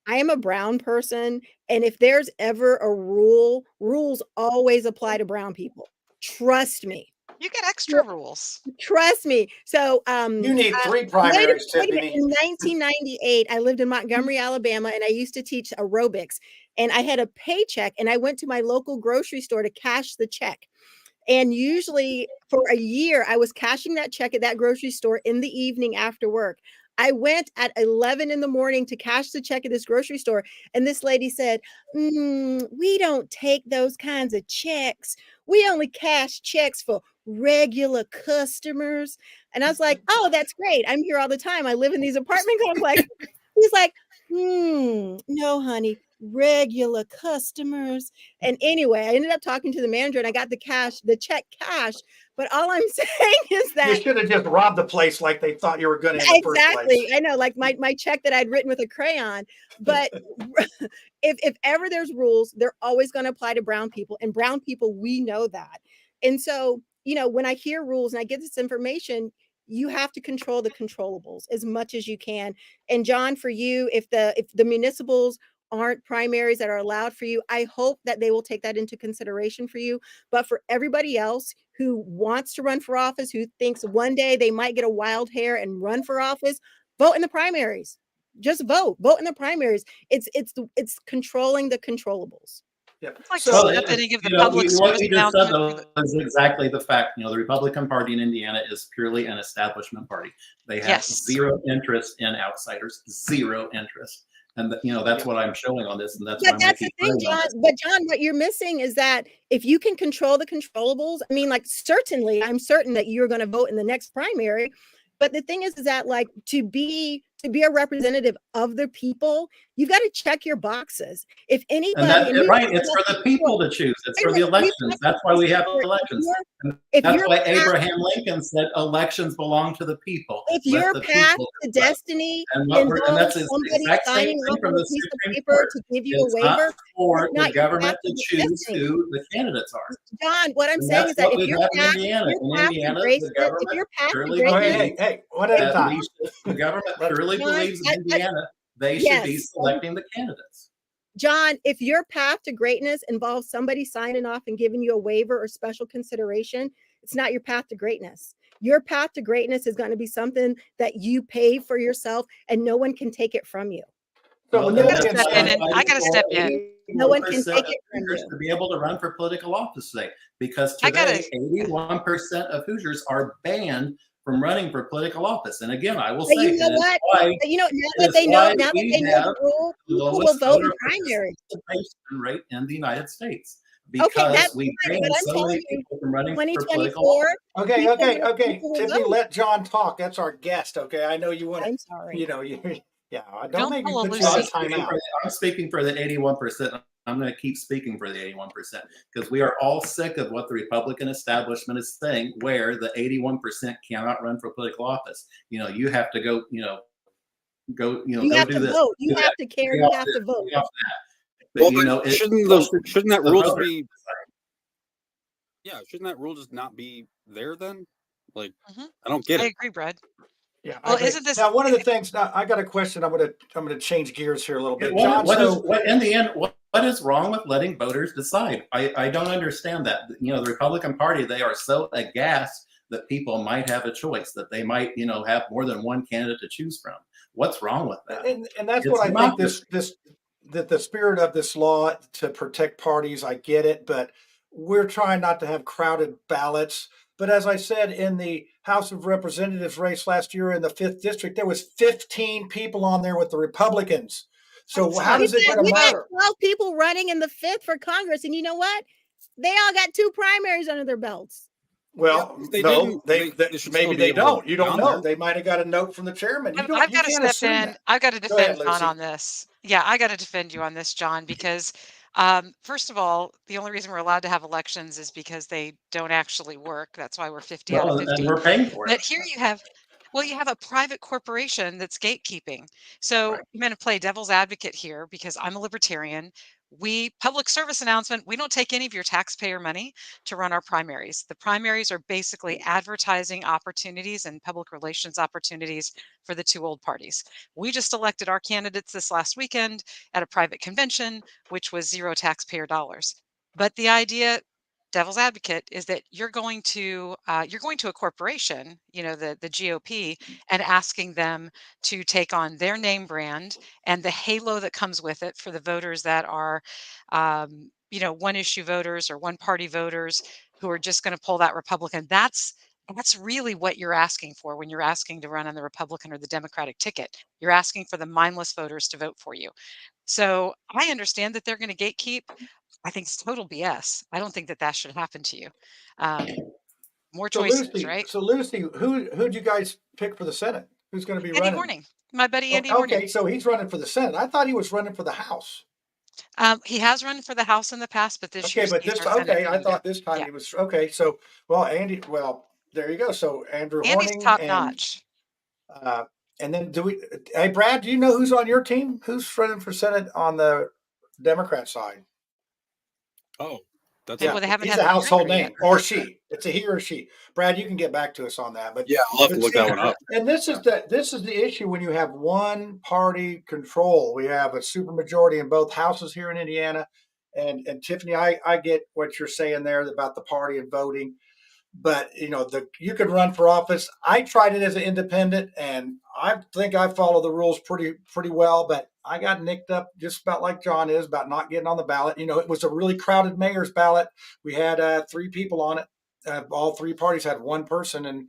I am a brown person, and if there's ever a rule, rules always apply to brown people. Trust me. You get extra rules. Trust me. So, You need 3 wait, primaries, wait a minute. Tiffany. In 1998, I lived in Montgomery, Alabama, and I used to teach aerobics. And I had a paycheck, and I went to my local grocery store to cash the check. And usually for a year, I was cashing that check at that grocery store in the evening after work. I went at 11 in the morning to cash the check at this grocery store. And this lady said, we don't take those kinds of checks. We only cash checks for regular customers. And I was like, oh, that's great. I'm here all the time. I live in these apartment complexes. He's like, no, honey, regular customers. And anyway, I ended up talking to the manager and I got the check cashed. But all I'm saying is that You should have just robbed the place like they thought you were going to in the first exactly. place. I know, like my check that I'd written with a crayon. But if ever there's rules, they're always going to apply to brown people. And brown people, we know that. And so, you know, when I hear rules and I get this information, you have to control the controllables as much as you can. And John, for you, if the municipals aren't primaries that are allowed for you, I hope that they will take that into consideration for you. But for everybody else who wants to run for office, who thinks one day they might get a wild hair and run for office, vote in the primaries. Just vote in the primaries. It's controlling the controllables. Yeah. It's like So, step in and give the You know, public what service you just said announcement. though is exactly the fact. You know, the Republican Party in Indiana is purely an establishment party. They have Yes. zero interest in outsiders, zero interest. And you know, that's what I'm showing on this, and that's why But I'm that's the making thing, John. But John, what you're missing is that if you can control the controllables, I mean, like certainly, I'm certain that you're going to vote in the next primary. But the thing is that like to be a representative of the people, you've got to check your boxes. If anybody, right, it's for the people to choose. It's for the elections. That's why we have elections. And that's why Abraham Lincoln said elections belong to the people. If your path to destiny involves somebody signing off on a piece of paper to give you a waiver, for the government to choose who the candidates are. John, what I'm saying is that if your path to greatness, hey, one at a time. The government truly believes in Indiana, they should be selecting the candidates. John, if your path to greatness involves somebody signing off and giving you a waiver or special consideration, it's not your path to greatness. Your path to greatness is going to be something that you pay for yourself and no one can take it from you. So I gotta step in. No one can take it from Hoosiers you. to be able to run for political office today, because today 81% of Hoosiers are banned from running for political office. And again, I will say, you know what? Now that they know the rule, people will vote in primaries. Rate in the United States. Okay, Because that's we fine, banned but I'm so many telling you, people from running for political 2024. office. Okay. Tiffany, let John talk. That's our guest. Okay, I know you want to. I'm sorry. You know, yeah. Don't Don't make me pull a put you on Lucy. timeout. I'm speaking for the 81%. I'm going to keep speaking for the 81% because we are all sick of what the Republican establishment is saying, where the 81% cannot run for political office. You know, you have to go. You You go have do to this. vote. You do have that. to care. Get You off have this, to vote. get off that. But, Well, shouldn't that rule just not be there then? Like, I don't get it. I agree, Brad. Yeah. Well, isn't this now one of the things? Now, I got a question. I'm gonna change gears here a little bit. In the end, what what is wrong with letting voters decide? I don't understand that. You know, the Republican Party, they are so aghast that people might have a choice, that they might, you know, have more than one candidate to choose from. What's wrong with that? And that's It's what I think democracy. that the spirit of this law to protect parties, I get it, but we're trying not to have crowded ballots. But as I said, in the House of Representatives race last year in the 5th district, there was 15 people on there with the Republicans. So how does it get a we had matter? 12 people running in the 5th for Congress, and you know what? They all got 2 primaries under their belts. Well, They no, didn't. They should still maybe be they able to don't. You be don't on know. there. They might have got a note from the chairman. You I've got to can't step assume in. that. I've got to Go ahead, defend John Lucy. on this. Yeah, I got to defend you on this, John, because first of all, the only reason we're allowed to have elections is because they don't actually work. That's why we're 50 out of Well, and 50. we're paying for it. But here you have, well, you have a private corporation that's gatekeeping. So Right. I'm going to play devil's advocate here because I'm a libertarian. We public service announcement, we don't take any of your taxpayer money to run our primaries. The primaries are basically advertising opportunities and public relations opportunities for the 2 old parties. We just elected our candidates this last weekend at a private convention, which was 0 taxpayer dollars. But the idea, devil's advocate, is that you're going to a corporation, you know, the GOP, and asking them to take on their name brand and the halo that comes with it for the voters that are, you know, one issue voters or one party voters who are just going to pull that Republican. That's really what you're asking for when you're asking to run on the Republican or the Democratic ticket. You're asking for the mindless voters to vote for you. So I understand that they're going to gatekeep. I think it's total BS. I don't think that that should happen to you. More choices, right? So Lucy, who'd you guys pick for the Senate? Who's going to be Andy running? Horning, my buddy Andy Horning. Okay, so he's running for the Senate. I thought he was running for the House. He has run for the House in the past, but this Okay, year's but he's this our Senate I candidate. thought this time Yeah, he was okay. So well, Andy, well, there you go. So Andrew Andy's Horning top notch. uh, and then hey Brad, do you know who's on your team? Who's running for Senate on the Democrat side? Oh, that's Yeah, Well, they haven't he's had a the household primary yet. name, or she. It's a he or she. Brad, you can get back to us on that. yeah. I'll have to But look see, that one up. and this is the issue when you have one party control. We have a supermajority in both houses here in Indiana. And Tiffany, I get what you're saying there about the party and voting. But you know, you can run for office. I tried it as an independent, and I think I follow the rules pretty well. But I got nicked up just about like John is about not getting on the ballot. You know, it was a really crowded mayor's ballot. We had 3 people on it. All 3 parties had 1 person, and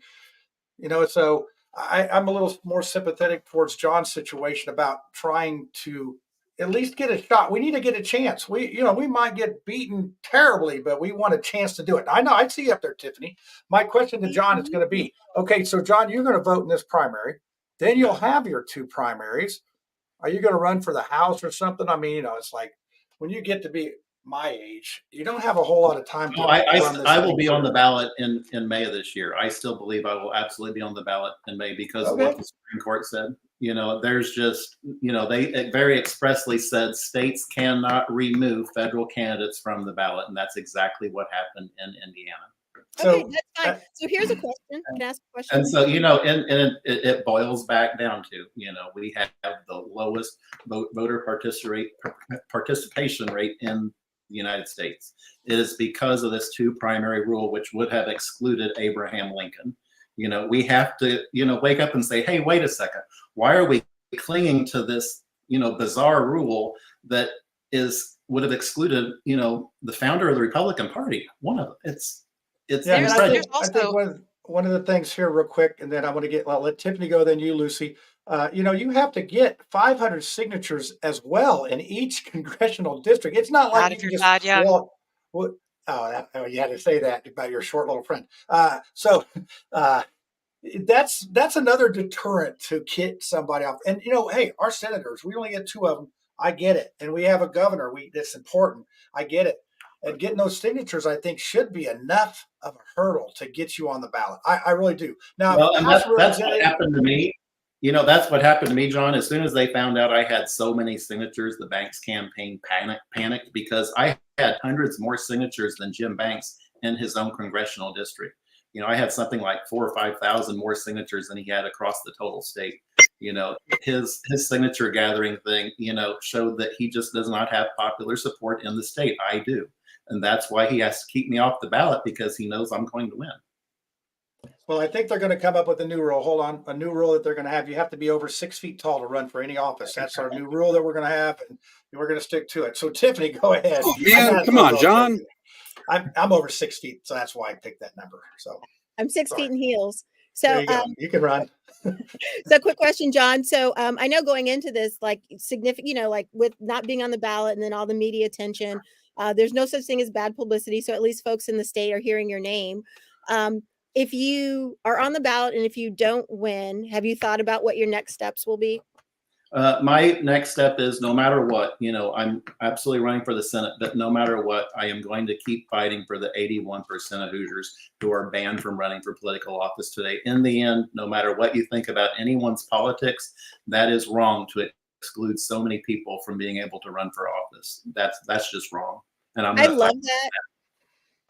you know, so I'm a little more sympathetic towards John's situation about trying to at least get a shot. We need to get a chance. We might get beaten terribly, but we want a chance to do it. I know. I see you up there, Tiffany. My question to John is going to be, okay, so John, you're going to vote in this primary. Then you'll have your 2 primaries. Are you going to run for the House or something? I mean, you know, it's like when you get to be my age, you don't have a whole lot of time to No, run this I will thing be on through. the ballot in May of this year. I still believe I will absolutely be on the ballot in May because of what the Supreme Court said. You know, there's just, you know, they very expressly said states cannot remove federal candidates from the ballot, and that's exactly what happened in Indiana. Okay, So, that's fine. So here's a question. Can I ask a question? and so, you know, and it boils back down to, you know, we have the lowest voter participation rate in the United States. It is because of this 2 primary rule, which would have excluded Abraham Lincoln. You know, we have to, you know, wake up and say, hey, wait a second. Why are we clinging to this, you know, bizarre rule that would have excluded, you know, the founder of the Republican Party? It's yeah, and There's I think also one of the things here, real quick, and then I want to let Tiffany go, then you, Lucy. You know, you have to get 500 signatures as well in each congressional district. It's not like not you if can you're just Todd Young. walk. Oh, you had to say that about your short little friend. So uh, that's another deterrent to kick somebody off. And you know, hey, our senators, we only get 2 of them. I get it, and we have a governor. That's important. I get it. And getting those signatures, I think, should be enough of a hurdle to get you on the ballot. I really do. Now, well, and House that's what Representative, happened to me. You know, that's what happened to me, John. As soon as they found out I had so many signatures, the Banks campaign panicked because I had hundreds more signatures than Jim Banks in his own congressional district. You know, I had something like 4,000 or 5,000 more signatures than he had across the total state. His signature gathering thing, showed that he just does not have popular support in the state. I do. And that's why he has to keep me off the ballot, because he knows I'm going to win. Well, I think they're going to come up with a new rule. Hold on. A new rule that they're going to have. You have to be over 6 feet tall to run for any office. That's our new rule that we're going to have, and we're going to stick to it. So, Tiffany, go ahead. Oh, man, come on, John. I'm over 6 feet, so that's why I picked that number. So I'm 6 sorry. feet in heels. So There you go. You can run. so quick question, John. So I know going into this, like significant, like with not being on the ballot and then all the media attention, there's no such thing as bad publicity. So at least folks in the state are hearing your name. If you are on the ballot and if you don't win, have you thought about what your next steps will be? My next step is, no matter what, I'm absolutely running for the Senate, but no matter what, I am going to keep fighting for the 81% of Hoosiers who are banned from running for political office today. In the end, no matter what you think about anyone's politics, that is wrong to exclude so many people from being able to run for office. That's just wrong. And I love that.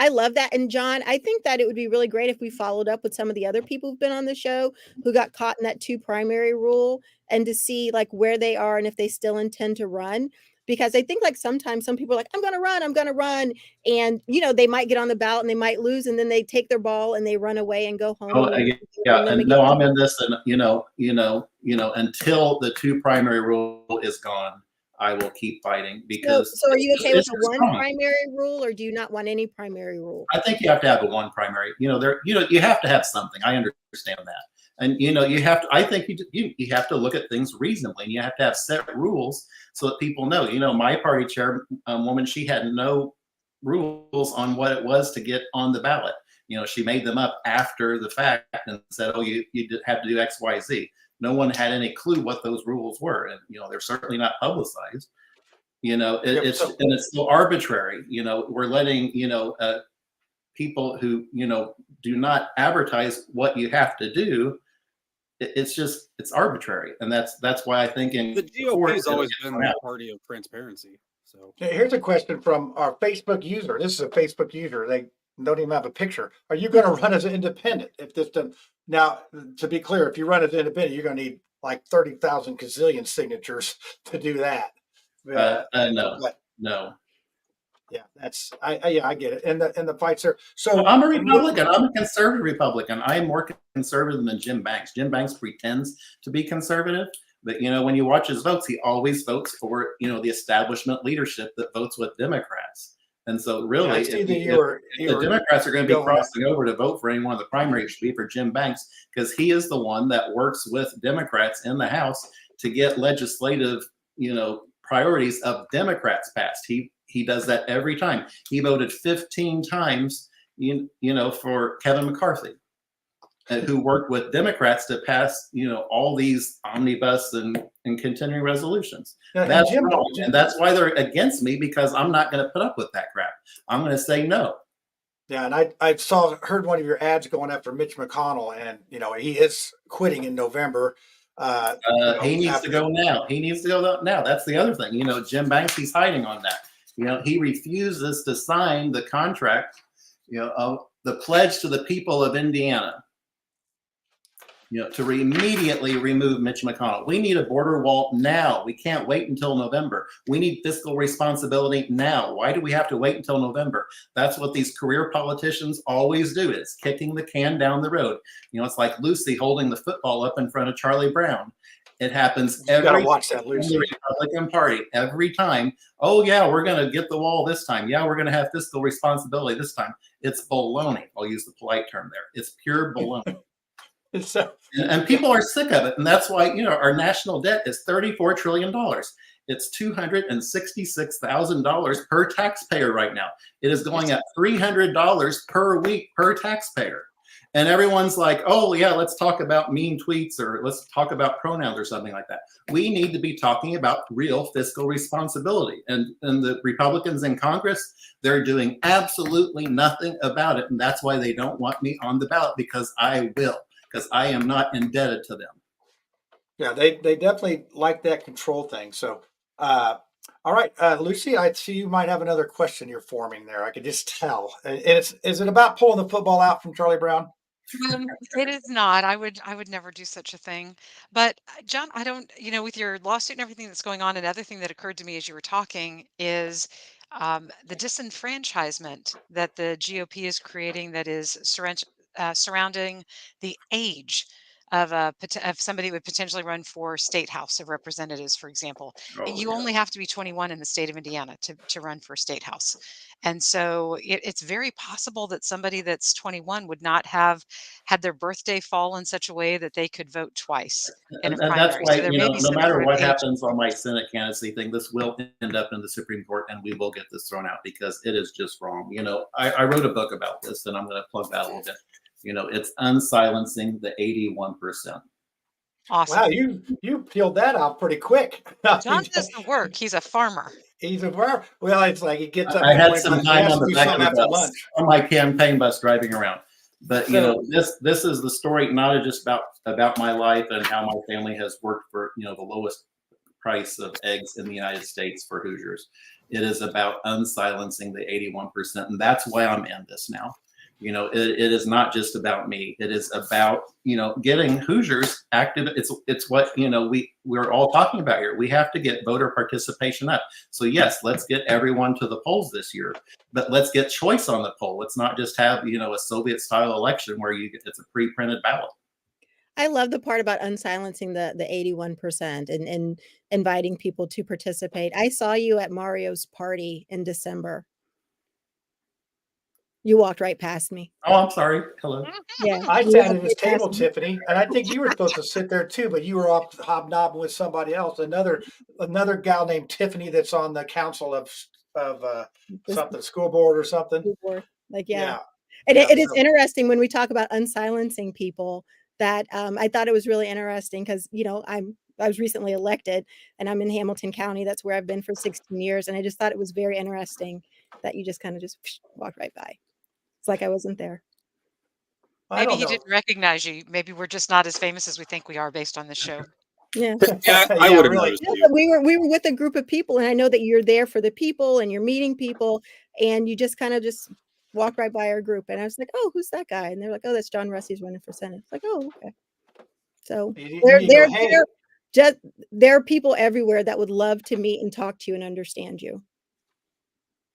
I love that. And John, I think that it would be really great if we followed up with some of the other people who've been on the show who got caught in that 2 primary rule, and to see like where they are and if they still intend to run. Because I think like sometimes some people are like, I'm going to run. And, they might get on the ballot and they might lose. And then they take their ball and they run away and go home. And no, I'm in this. And, until the 2 primary rule is gone, I will keep fighting, because. So are you okay with the 1 primary rule, or do you not want any primary rule? I think you have to have a 1 primary. You have to have something. I understand that, and you have to. I think you have to look at things reasonably, and you have to have set rules so that people know. My party chairwoman, she had no rules on what it was to get on the ballot. She made them up after the fact and said, "Oh, you have to do X, Y, Z." No one had any clue what those rules were, and they're certainly not publicized. It's still arbitrary. We're letting people who do not advertise what you have to do. It's arbitrary, and that's why I think the GOP has always been the party of transparency. So here's a question from our Facebook user. This is a Facebook user. They don't even have a picture. Are you going to run as an independent? If this doesn't, now, to be clear, if you run as an independent, you're going to need like 30,000 gazillion signatures to do that. No. Yeah, I get it. And the fights are so. I'm a Republican. I'm a conservative Republican. I'm more conservative than Jim Banks. Jim Banks pretends to be conservative, but when you watch his votes, he always votes for the establishment leadership that votes with Democrats. And so, really, if the Democrats are going to be crossing over to vote for any one of the primaries, it should be for Jim Banks, because he is the one that works with Democrats in the House to get legislative, priorities of Democrats passed. He does that every time. He voted 15 times, for Kevin McCarthy, who worked with Democrats to pass, all these omnibus and continuing resolutions. That's wrong, and that's why they're against me, because I'm not going to put up with that crap. I'm going to say no. Yeah, and I heard one of your ads going after Mitch McConnell, and he is quitting in November. He needs to go now. He needs to go now. That's the other thing. Jim Banks, he's hiding on that. He refuses to sign the contract, of the pledge to the people of Indiana, to immediately remove Mitch McConnell. We need a border wall now. We can't wait until November. We need fiscal responsibility now. Why do we have to wait until November? That's what these career politicians always do, is kicking the can down the road. It's like Lucy holding the football up in front of Charlie Brown. It happens every time in the Republican Party. Every time, oh yeah, we're going to get the wall this time. Yeah, we're going to have fiscal responsibility this time. It's baloney. I'll use the polite term there. It's pure baloney. And people are sick of it. And that's why, our national debt is $34 trillion. It's $266,000 per taxpayer right now. It is going up $300 per week per taxpayer. And everyone's like, oh, yeah, let's talk about mean tweets, or let's talk about pronouns or something like that. We need to be talking about real fiscal responsibility. And the Republicans in Congress, they're doing absolutely nothing about it. And that's why they don't want me on the ballot, because I will. Because I am not indebted to them. Yeah, they definitely like that control thing. So, all right, Lucy, I see you might have another question you're forming there. I could just tell. And is it about pulling the football out from Charlie Brown? It is not. I would never do such a thing. But John, I don't, with your lawsuit and everything that's going on, another thing that occurred to me as you were talking is the disenfranchisement that the GOP is creating that is surrounding the age of of somebody who would potentially run for state house of representatives, for example. Oh You yeah. only have to be 21 in the state of Indiana to run for state house. And so it's very possible that somebody that's 21 would not have had their birthday fall in such a way that they could vote twice in a And that's primary. why, So there may be no some matter sort of what age. happens on my Senate candidacy thing, this will end up in the Supreme Court and we will get this thrown out because it is just wrong. I wrote a book about this and I'm going to plug that a little bit. It's unsilencing the 81%. Awesome. Wow, you peeled that out pretty quick. John does the work. He's a farmer. He's a well, it's like he gets up I in the had morning, some but he time has on to the do back something of the after bus, lunch. on my campaign bus driving around. But So- this is the story, not just about my life and how my family has worked for the lowest price of eggs in the United States for Hoosiers. It is about unsilencing the 81%, and that's why I'm in this now. It is not just about me. It is about getting Hoosiers active. It's what we're all talking about here. We have to get voter participation up. So yes, let's get everyone to the polls this year, but let's get choice on the poll. Let's not just have a Soviet style election where it's a pre-printed ballot. I love the part about unsilencing the 81% and inviting people to participate. I saw you at Mario's party in December. You walked right past me. Oh, I'm sorry. Hello. Yeah. I you sat walked at his right past table, me. Tiffany, and I think you were supposed to sit there too, but you were off hobnobbing with somebody else. Another gal named Tiffany that's on the council of This something school board or something. before, like, yeah. Yeah. And Yeah, it is so- interesting when we talk about unsilencing people that I thought it was really interesting because I was recently elected and I'm in Hamilton County. That's where I've been for 16 years. And I just thought it was very interesting that you just kind of just walked right by. It's like I wasn't there. I Maybe don't he know. didn't recognize you. Maybe we're just not as famous as we think we are based on this show. Yeah. Yeah, I Yeah, would have really. noticed Yeah, you. but we were with a group of people, and I know that you're there for the people and you're meeting people, and you just kind of just walk right by our group. And I was like, "Oh, who's that guy?" And they're like, "Oh, that's John Russey's running for Senate." It's like, "Oh, okay." So You there, go, hey, there are people everywhere that would love to meet and talk to you and understand you.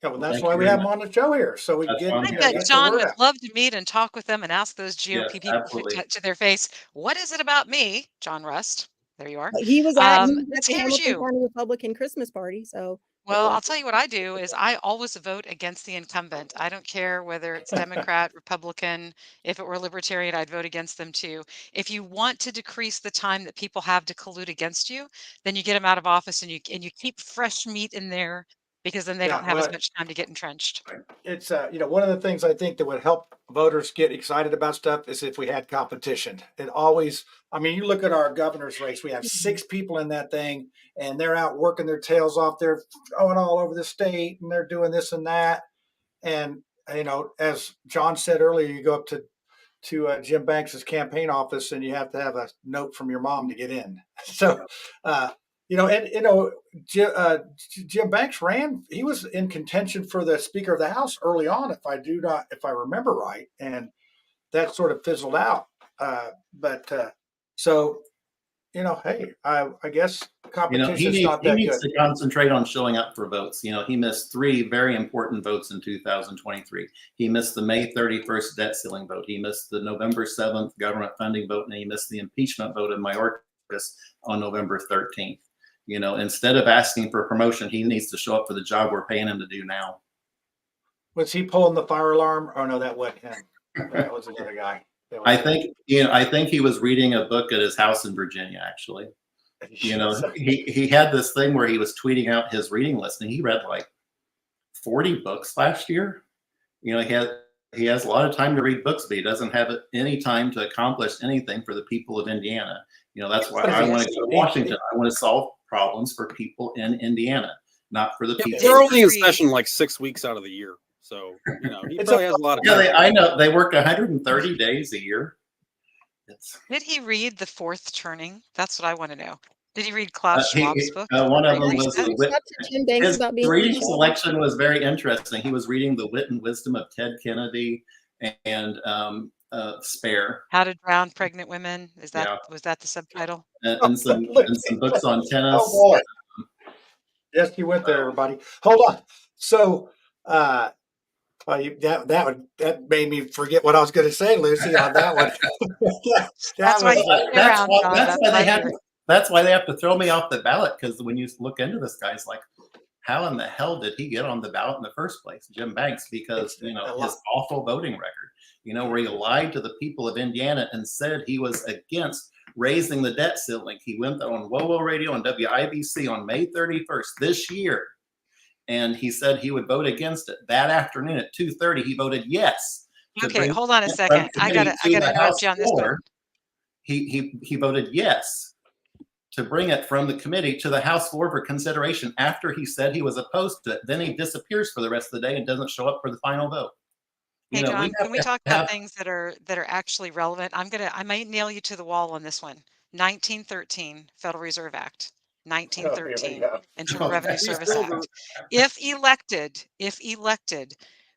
yeah, well, that's Thank why you we very have him much. on the show here, so we can That's get, fine. I you know, bet get the John word would out. love to meet and talk with them and ask those Yes, GOP people absolutely. to their face, what is it about me, John Rust? There you are. But he was at That the scares Hamilton you. County Republican Christmas party, so Well, I'll tell you what I do is I always vote against the incumbent. I don't care whether it's Democrat, Republican. If it were Libertarian, I'd vote against them too. If you want to decrease the time that people have to collude against you, then you get them out of office and you keep fresh meat in there because then they Yeah, don't have as well, much time to get entrenched. it's one of the things I think that would help voters get excited about stuff is if we had competition. It always, I mean, you look at our governor's race, we have 6 people in that thing, and they're out working their tails off. They're going all over the state, and they're doing this and that. And as John said earlier, you go up to Jim Banks's campaign office, and you have to have a note from your mom to get in. So, Jim Banks ran. He was in contention for the Speaker of the House early on, if I remember right, and that sort of fizzled out. Hey, I guess competition's not he that needs good. to concentrate on showing up for votes. He missed 3 very important votes in 2023. He missed the May 31st debt ceiling vote. He missed the November 7th government funding vote, and he missed the impeachment vote in Mayorkas on November 13th. Instead of asking for a promotion, he needs to show up for the job we're paying him to do now. Was he pulling the fire alarm? Oh no, that wasn't him. That was another guy. I think he was reading a book at his house in Virginia, actually. He had this thing where he was tweeting out his reading list, and he read like 40 books last year. He has a lot of time to read books, but he doesn't have any time to accomplish anything for the people of Indiana. That's why I want to go to Washington. I want to solve problems for people in Indiana, not for the people. They're only in session like 6 weeks out of the year. So, he probably has a lot of time. I know they work 130 days a year. Did he read The Fourth Turning? That's what I want to know. Did he read Klaus Schwab's book? One of them was Jim Banks his about being reading selection was very interesting. He was reading The Wit and Wisdom of Ted Kennedy and spare. How to Drown Pregnant Women. Yeah. Was that the subtitle? And some books on tennis. Oh boy. Yes, you went there, everybody. Hold on. So that made me forget what I was going to say, Lucy, on that one. That's why you stay around, John. That's why what I they have hear. that's why they have to throw me off the ballot, because when you look into this guy, it's like, how in the hell did he get on the ballot in the first place, Jim Banks? Because his awful voting record, where he lied to the people of Indiana and said he was against raising the debt ceiling. He went on WoWo Radio and WIBC on May 31st this year, and he said he would vote against it. That afternoon at 2:30, he voted yes. Okay, hold on a second. I gotta interrupt you on this one. He voted yes to bring it from the committee to the House floor for consideration after he said he was opposed to it. Then he disappears for the rest of the day and doesn't show up for the final vote. Hey, John, can we talk about things that are actually relevant? I might nail you to the wall on this one. 1913 Federal Reserve Act. 1913 Internal Revenue Service Act. If elected,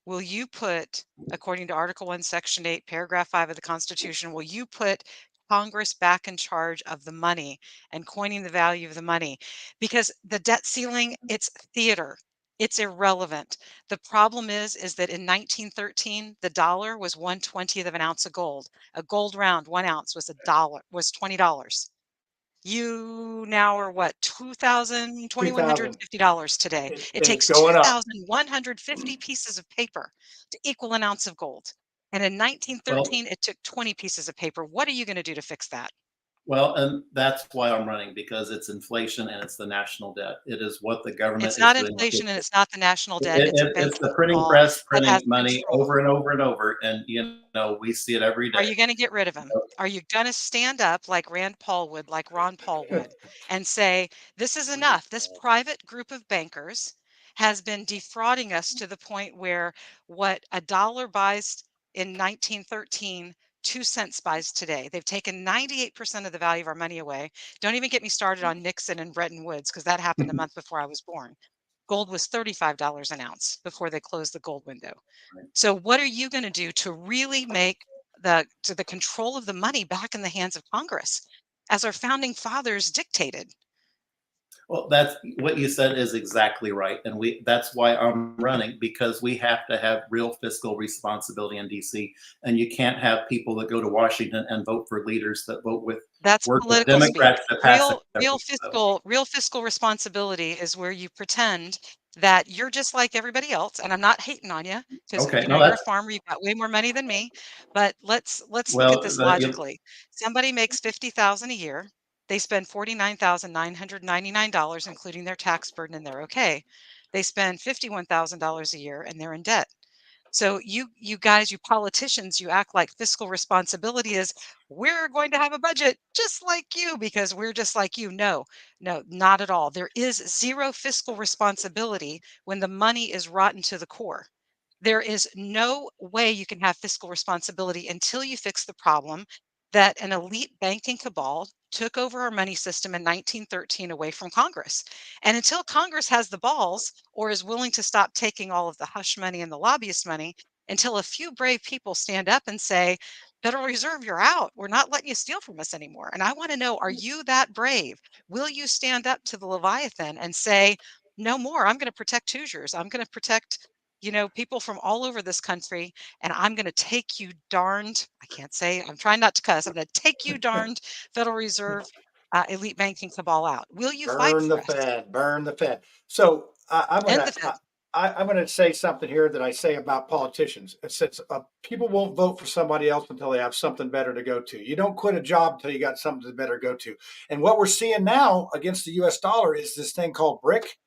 will you put, according to Article 1, Section 8, Paragraph 5 of the Constitution, will you put Congress back in charge of the money and coining the value of the money? Because the debt ceiling, it's theater. It's irrelevant. The problem is that in 1913, the dollar was 1/20th of an ounce of gold. A gold round, 1 ounce was $20. You now are what, $2,150 today. It takes 2,150 pieces of paper to equal an ounce of gold. And in 1913, it took 20 pieces of paper. What are you going to do to fix that? Well, and that's why I'm running, because it's inflation and it's the national debt. It is what the government It's not doing. inflation and it's not the national debt. It's the printing press printing money over and over and over. And, we see it every day. Are you going to get rid of them? Are you going to stand up like Rand Paul would, like Ron Paul would, and say, this is enough? This private group of bankers has been defrauding us to the point where what a dollar buys in 1913, 2 cents buys today. They've taken 98% of the value of our money away. Don't even get me started on Nixon and Bretton Woods, because that happened a month before I was born. Gold was $35 an ounce before they closed the gold window. So what are you going to do to really make the control of the money back in the hands of Congress, as our founding fathers dictated? Well, that's what you said is exactly right. And that's why I'm running, because we have to have real fiscal responsibility in DC. And you can't have people that go to Washington and vote for leaders that vote with political Democrats speak. that pass Real fiscal responsibility is where you pretend that you're just like everybody else. And I'm not hating on you, because you're a farmer, you've got way more money than me. But let's look at this logically. Somebody makes $50,000 a year. They spend $49,999, including their tax burden, and they're okay. They spend $51,000 a year and they're in debt. So you guys, you politicians, you act like fiscal responsibility is, we're going to have a budget just like you because we're just like you. No, not at all. There is zero fiscal responsibility when the money is rotten to the core. There is no way you can have fiscal responsibility until you fix the problem that an elite banking cabal took over our money system in 1913 away from Congress. And until Congress has the balls, or is willing to stop taking all of the hush money and the lobbyist money, until a few brave people stand up and say, Federal Reserve, you're out. We're not letting you steal from us anymore. And I want to know, are you that brave? Will you stand up to the Leviathan and say, no more? I'm going to protect Hoosiers. I'm going to protect people from all over this country, and I'm going to take you darned, I can't say, I'm trying not to cuss, I'm going to take you darned Federal Reserve elite banking cabal out. Will you fight for us? Burn the Fed. So I'm going to say something here that I say about politicians. It says people won't vote for somebody else until they have something better to go to. You don't quit a job until you got something better to go to. And what we're seeing now against the US dollar is this thing called BRIC.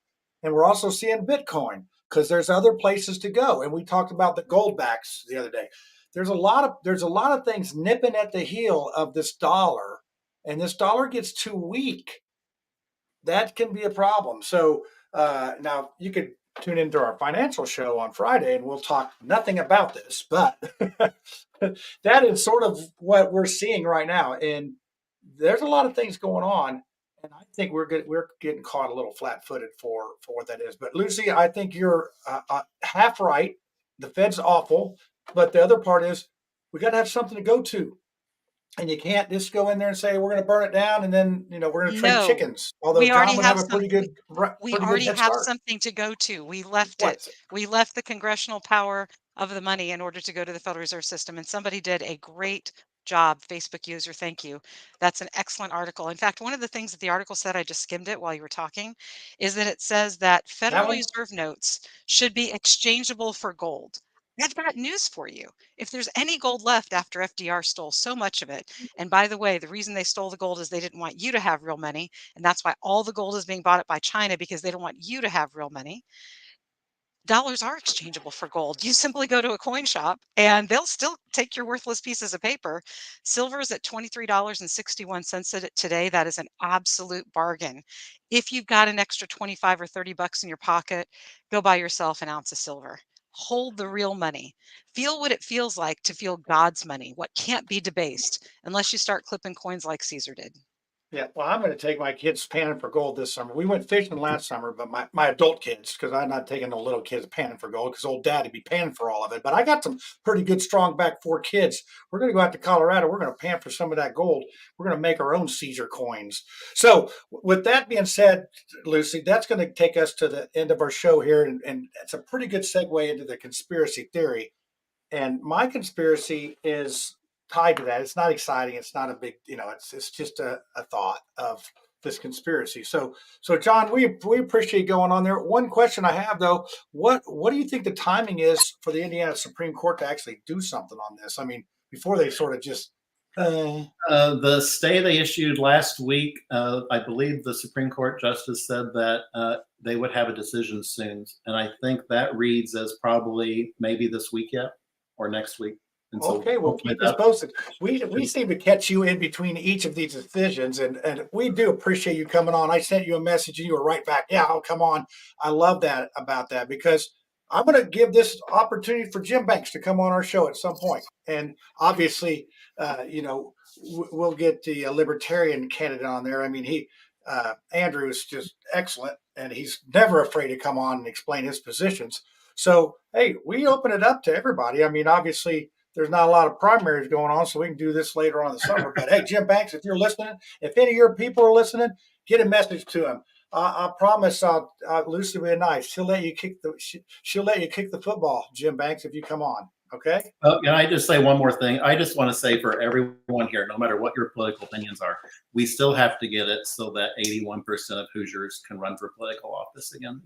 And we're also seeing Bitcoin, because there's other places to go. And we talked about the gold backs the other day. There's a lot of things nipping at the heel of this dollar, and this dollar gets too weak. That can be a problem. So now you could tune into our financial show on Friday and we'll talk nothing about this, but that is sort of what we're seeing right now. And there's a lot of things going on. And I think we're getting caught a little flat-footed for what that is. But Lucy, I think you're half right. The Fed's awful, but the other part is We got to have something to go to. And you can't just go in there and say, we're going to burn it down and then, we're going to trade No, chickens. Although we already John would have have a some. We pretty good already head have start. something to go to. We left What it. is it? We left the congressional power of the money in order to go to the Federal Reserve System. And somebody did a great job, Facebook user. Thank you. That's an excellent article. In fact, one of the things that the article said, I just skimmed it while you were talking, is that it says that That Federal one? Reserve notes should be exchangeable for gold. I've got news for you. If there's any gold left after FDR stole so much of it, and by the way, the reason they stole the gold is they didn't want you to have real money. And that's why all the gold is being bought up by China because they don't want you to have real money. Dollars are exchangeable for gold. You simply go to a coin shop and they'll still take your worthless pieces of paper. Silver is at $23.61 today. That is an absolute bargain. If you've got an extra 25 or 30 bucks in your pocket, go buy yourself an ounce of silver. Hold the real money. Feel what it feels like to feel God's money, what can't be debased, unless you start clipping coins like Caesar did. Yeah, well, I'm going to take my kids panning for gold this summer. We went fishing last summer, but my adult kids, because I'm not taking no little kids panning for gold, because old daddy'd be panning for all of it. But I got some pretty good, strong back 4 kids. We're going to go out to Colorado. We're going to pan for some of that gold. We're going to make our own Caesar coins. So, with that being said, Lucy, that's going to take us to the end of our show here, and it's a pretty good segue into the conspiracy theory. And my conspiracy is tied to that. It's not exciting. It's not a big, it's just a thought of this conspiracy. So John, we appreciate going on there. One question I have though, what do you think the timing is for the Indiana Supreme Court to actually do something on this? I mean, before they sort of just The stay they issued last week, I believe the Supreme Court justice said that they would have a decision soon. And I think that reads as probably maybe this week yet or next week. And so okay, well, hopefully keep us posted. We seem to catch you in between each of these decisions, and we do appreciate you coming on. I sent you a message, and you were right back. Yeah, oh, come on. I love that about that because I'm going to give this opportunity for Jim Banks to come on our show at some point, and obviously, we'll get the libertarian candidate on there. I mean, Andrew is just excellent, and he's never afraid to come on and explain his positions. So, hey, we open it up to everybody. I mean, obviously, there's not a lot of primaries going on, so we can do this later on in the summer. But hey, Jim Banks, if you're listening, if any of your people are listening, get a message to him. I promise, Lucy will be nice. She'll let you kick the football, Jim Banks, if you come on. Okay. Can I just say one more thing? I just want to say for everyone here, no matter what your political opinions are, we still have to get it so that 81% of Hoosiers can run for political office again.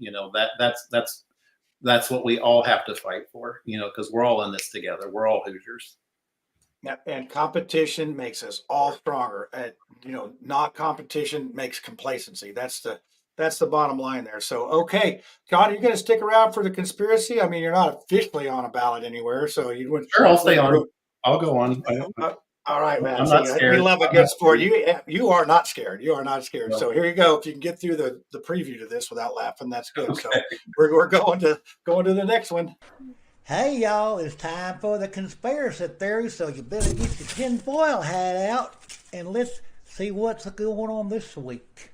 That's what we all have to fight for, because we're all in this together. We're all Hoosiers. Yeah, and competition makes us all stronger. And not competition makes complacency. That's the bottom line there. So, okay, John, are you going to stick around for the conspiracy? I mean, you're not officially on a ballot anywhere, so you wouldn't. Sure, I'll stay on. I'll go on. All right, man. I'm not scared. We love a good sport. You are not scared. You are not scared. No. So here you go. If you can get through the preview to this without laughing, that's good. Okay. So we're going to the next one. Hey y'all, it's time for the conspiracy theory, so you better get your tinfoil hat out and let's see what's going on this week.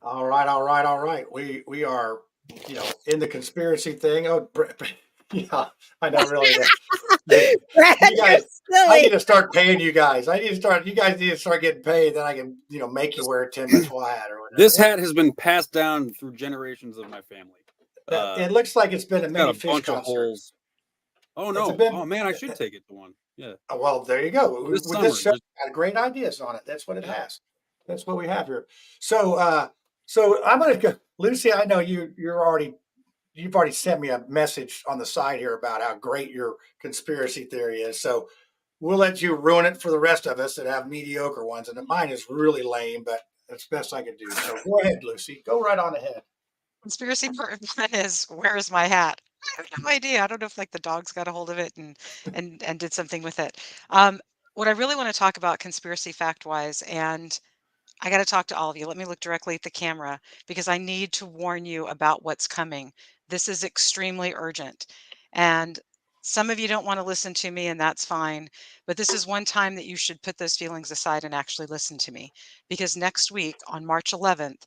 All right. We are, in the conspiracy thing. Oh, yeah, I know, really. Brad, You guys, you're I need silly. to start paying you guys. You guys need to start getting paid. Then I can, make you wear a tinfoil hat or whatever. This hat has been passed down through generations of my family. It looks like it's been a It's mini got a fish bunch of concert. holes. Oh no! Oh man, I should take it to one. Yeah. Well, there you go. This With summer, this show, just- got great ideas on it. That's what it has. That's what we have here. So I'm gonna go, Lucy. I know you've already sent me a message on the side here about how great your conspiracy theory is. So we'll let you ruin it for the rest of us that have mediocre ones. And mine is really lame, but that's the best I can do. So go ahead, Lucy. Go right on ahead. Conspiracy part one is, where's my hat? I have no idea. I don't know if like the dogs got a hold of it and did something with it. What I really want to talk about conspiracy fact wise, and I got to talk to all of you. Let me look directly at the camera because I need to warn you about what's coming. This is extremely urgent. And some of you don't want to listen to me, and that's fine. But this is one time that you should put those feelings aside and actually listen to me. Because next week, on March 11th,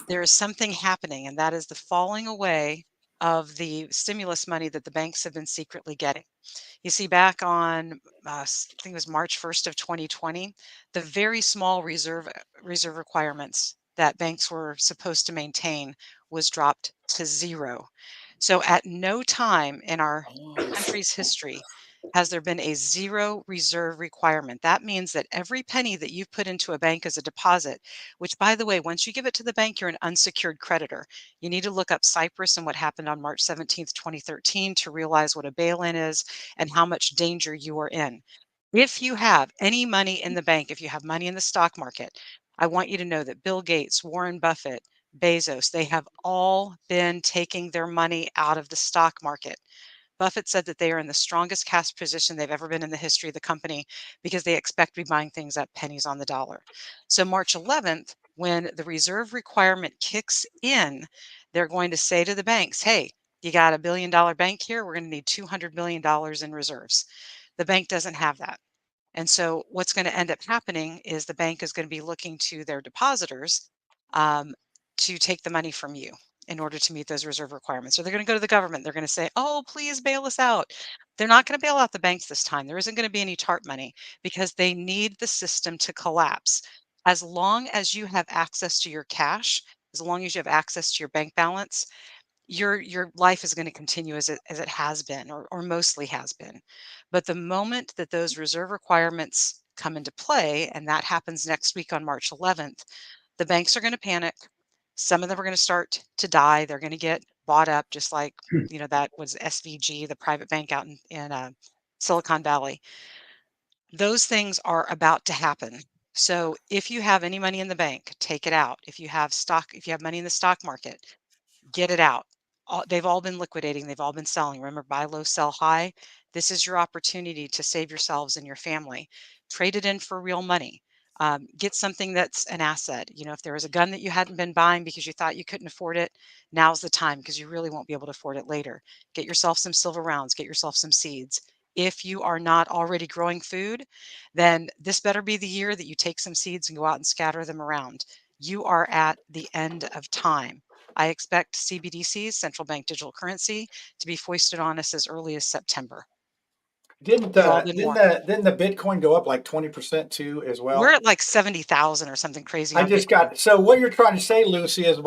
there is something happening, and that is the falling away of the stimulus money that the banks have been secretly getting. You see, back on I think it was March 1st of 2020, the very small reserve requirements that banks were supposed to maintain was dropped to zero. So at no time in our country's history has there been a zero reserve requirement. That means that every penny that you've put into a bank as a deposit, which by the way, once you give it to the bank, you're an unsecured creditor. You need to look up Cyprus and what happened on March 17th, 2013 to realize what a bail-in is and how much danger you are in. If you have any money in the bank, if you have money in the stock market, I want you to know that Bill Gates, Warren Buffett, Bezos, they have all been taking their money out of the stock market. Buffett said that they are in the strongest cash position they've ever been in the history of the company because they expect to be buying things at pennies on the dollar. So March 11th, when the reserve requirement kicks in, they're going to say to the banks, hey, you got a $1 billion bank here, we're going to need $200 million in reserves. The bank doesn't have that. And so what's going to end up happening is the bank is going to be looking to their depositors um, to take the money from you in order to meet those reserve requirements. Or they're going to go to the government. They're going to say, oh, please bail us out. They're not going to bail out the banks this time. There isn't going to be any TARP money because they need the system to collapse. As long as you have access to your cash, as long as you have access to your bank balance, your life is going to continue as it has been or mostly has been. But the moment that those reserve requirements come into play, and that happens next week on March 11th, the banks are going to panic. Some of them are going to start to die. They're going to get bought up, just like that was SVG, the private bank out in Silicon Valley. Those things are about to happen. So if you have any money in the bank, take it out. If you have money in the stock market, get it out. They've all been liquidating. They've all been selling. Remember, buy low, sell high. This is your opportunity to save yourselves and your family. Trade it in for real money. Get something that's an asset. If there was a gun that you hadn't been buying because you thought you couldn't afford it, now's the time because you really won't be able to afford it later. Get yourself some silver rounds. Get yourself some seeds. If you are not already growing food, then this better be the year that you take some seeds and go out and scatter them around. You are at the end of time. I expect CBDCs, central bank digital currency, to be foisted on us as early as September. Didn't We've all the been didn't warned. the didn't the Bitcoin go up like 20% too as We're well? at like 70,000 or something crazy I on just Bitcoin. got so what you're trying to say, Lucy, is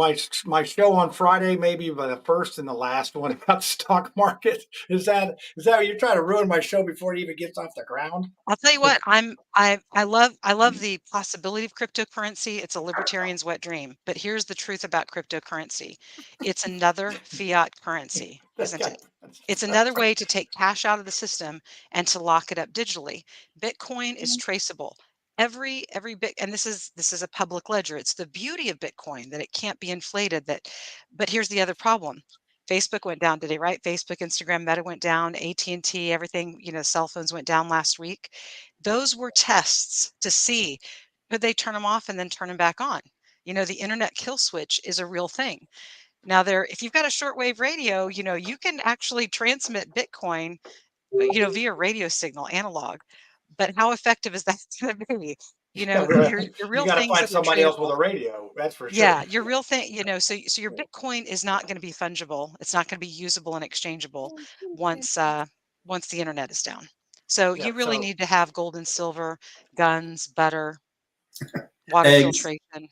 my show on Friday, maybe the first and the last one about the stock market. Is that what you're trying to ruin my show before it even gets off the ground? I'll tell you what, I love the possibility of cryptocurrency. It's a libertarian's wet dream. But here's the truth about cryptocurrency. It's another fiat currency, isn't it? It's another way to take cash out of the system and to lock it up digitally. Bitcoin is traceable. Every bit, and this is a public ledger. It's the beauty of Bitcoin that it can't be inflated. But here's the other problem. Facebook went down today, right? Facebook, Instagram, Meta went down, AT&T, everything, cell phones went down last week. Those were tests to see could they turn them off and then turn them back on. The internet kill switch is a real thing. Now if you've got a shortwave radio, you can actually transmit Bitcoin, via radio signal analog. But how effective is that going to be? Yeah, really. Your You real got to things find that are somebody else with tradable. a radio. That's for sure. Yeah, your real thing, so your Bitcoin is not going to be fungible. It's not going to be usable and exchangeable once the internet is down. So Yeah. you really So need to have gold and silver, guns, butter, water Eggs. filtration,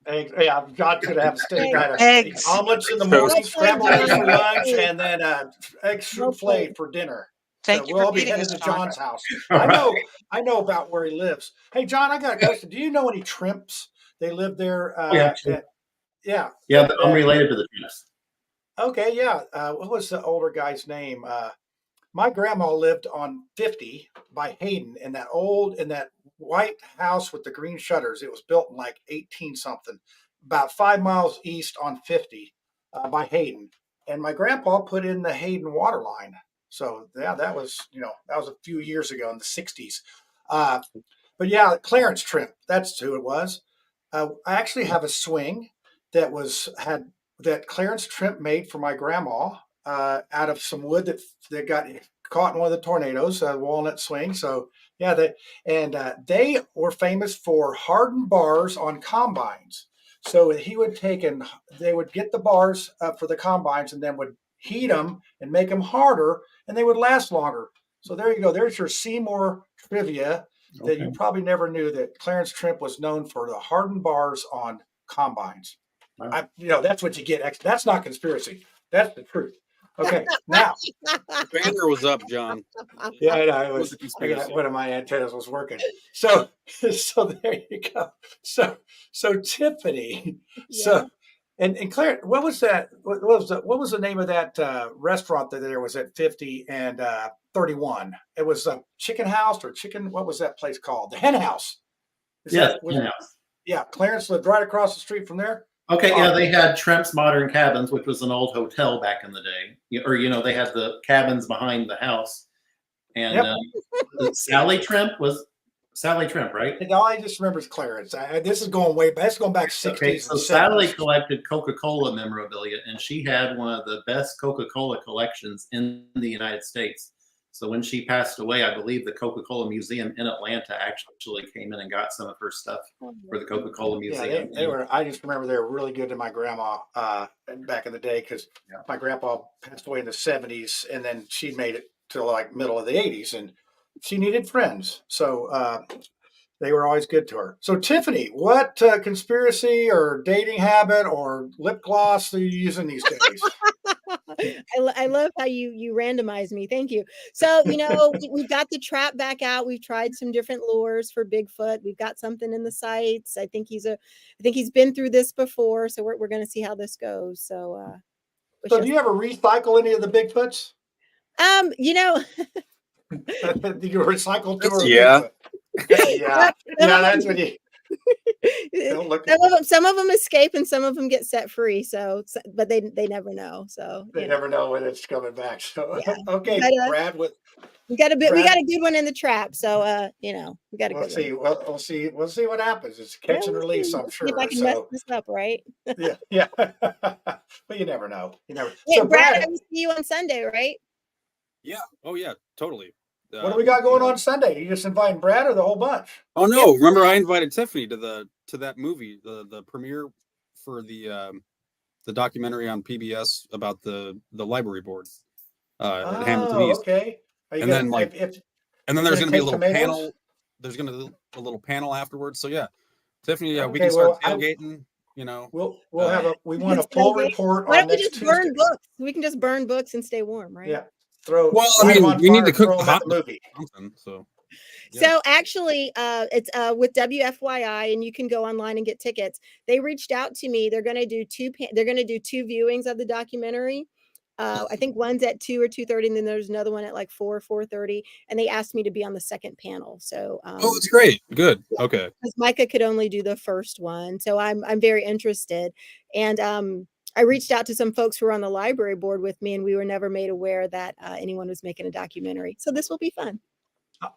eggs. Yeah, John's gonna have a steak Eggs. diet of eggs. omelets in the Toast. morning, Well played, scrambled eggs John. for Well lunch, played. and then egg Well souffle played. for dinner. So Thank you we'll for all be feeding headed us, to John. John's house. All I right. know, I know about where he lives. Hey, John, I got a question. Do you know any Trimps? They live there. Oh, yeah. Yeah. Yeah, I'm That, related to the Chiefs. okay. Yeah. What was the older guy's name? My grandma lived on 50 by Hayden in that white house with the green shutters. It was built in like 18 something, about 5 miles east on 50 by Hayden. And my grandpa put in the Hayden water line. So yeah, that was a few years ago in the 60s. Uh, but yeah, Clarence Trimp, that's who it was. I actually have a swing had that Clarence Trimp made for my grandma out of some wood that got caught in one of the tornadoes, a walnut swing. So yeah, they were famous for hardened bars on combines. So he would take and they would get the bars for the combines and then would heat them and make them harder, and they would last longer. So there you go. There's your Seymour trivia that you probably never knew, that Clarence Trimp was known for the hardened bars on combines. That's what you get. That's not conspiracy. That's the truth. Okay, now. The banner was up, John. Yeah, I know. It was a conspiracy. One of my antennas was working. So there you go. So Tiffany. So and Claire, what was that? What was the name of that restaurant that there was at 50 and 31? It was a Chicken House or Chicken. What was that place called? The Hen House. Hen House. Yeah, Clarence lived right across the street from there. Okay, yeah, they had Trimp's Modern Cabins, which was an old hotel back in the day. Or, they had the cabins behind the house. And Sally Trimp, right? All I just remember is Clarence. This is going way back. That's going back 60s. Okay, so Sally collected Coca-Cola memorabilia, and she had one of the best Coca-Cola collections in the United States. So when she passed away, I believe the Coca-Cola Museum in Atlanta actually came in and got some of her stuff for the Coca-Cola Museum. Yeah, they were. I just remember they were really good to my grandma back in the day, because my grandpa passed away in the 70s, and then she made it to like middle of the 80s, and she needed friends. So they were always good to her. So Tiffany, what conspiracy or dating habit or lip gloss are you using these days? I love how you randomize me. Thank you. So, we've got the trap back out. We've tried some different lures for Bigfoot. We've got something in the sights. I think he's been through this before. So we're going to see how this goes. So, do you ever recycle any of the Bigfoots? Do you recycle to Yeah. Yeah. That's what you. Some of them escape and some of them get set free. So, but they never know. So they never know when it's coming back. So okay, Brad, we got a good one in the trap. So we got a good one. We'll see what happens. It's catch and release, I'm sure. See if I can mess this up, right? yeah. But you never know. Yeah, so Brad, I will see you on Sunday, right? Yeah. Oh yeah, totally. What do we got going on Sunday? You just inviting Brad or the whole bunch? Oh no! Remember, I invited Tiffany to that movie, the premiere for the documentary on PBS about the library board at Hamilton East. Okay. And then there's going to be a little panel. There's going to be a little panel afterwards. So yeah, Tiffany, we can start tailgating. We'll have we want a full report. Why don't we just burn books? We can just burn books and stay warm, right? Yeah. We need to cook the hot movie. So actually, it's with WFYI, and you can go online and get tickets. They reached out to me. They're going to do two viewings of the documentary. I think one's at 2 or 2:30, and then there's another one at like 4:30. And they asked me to be on the second panel. So it's great. Good. Okay. Because Micah could only do the first one, so I'm very interested. And I reached out to some folks who were on the library board with me, and we were never made aware that anyone was making a documentary. So this will be fun.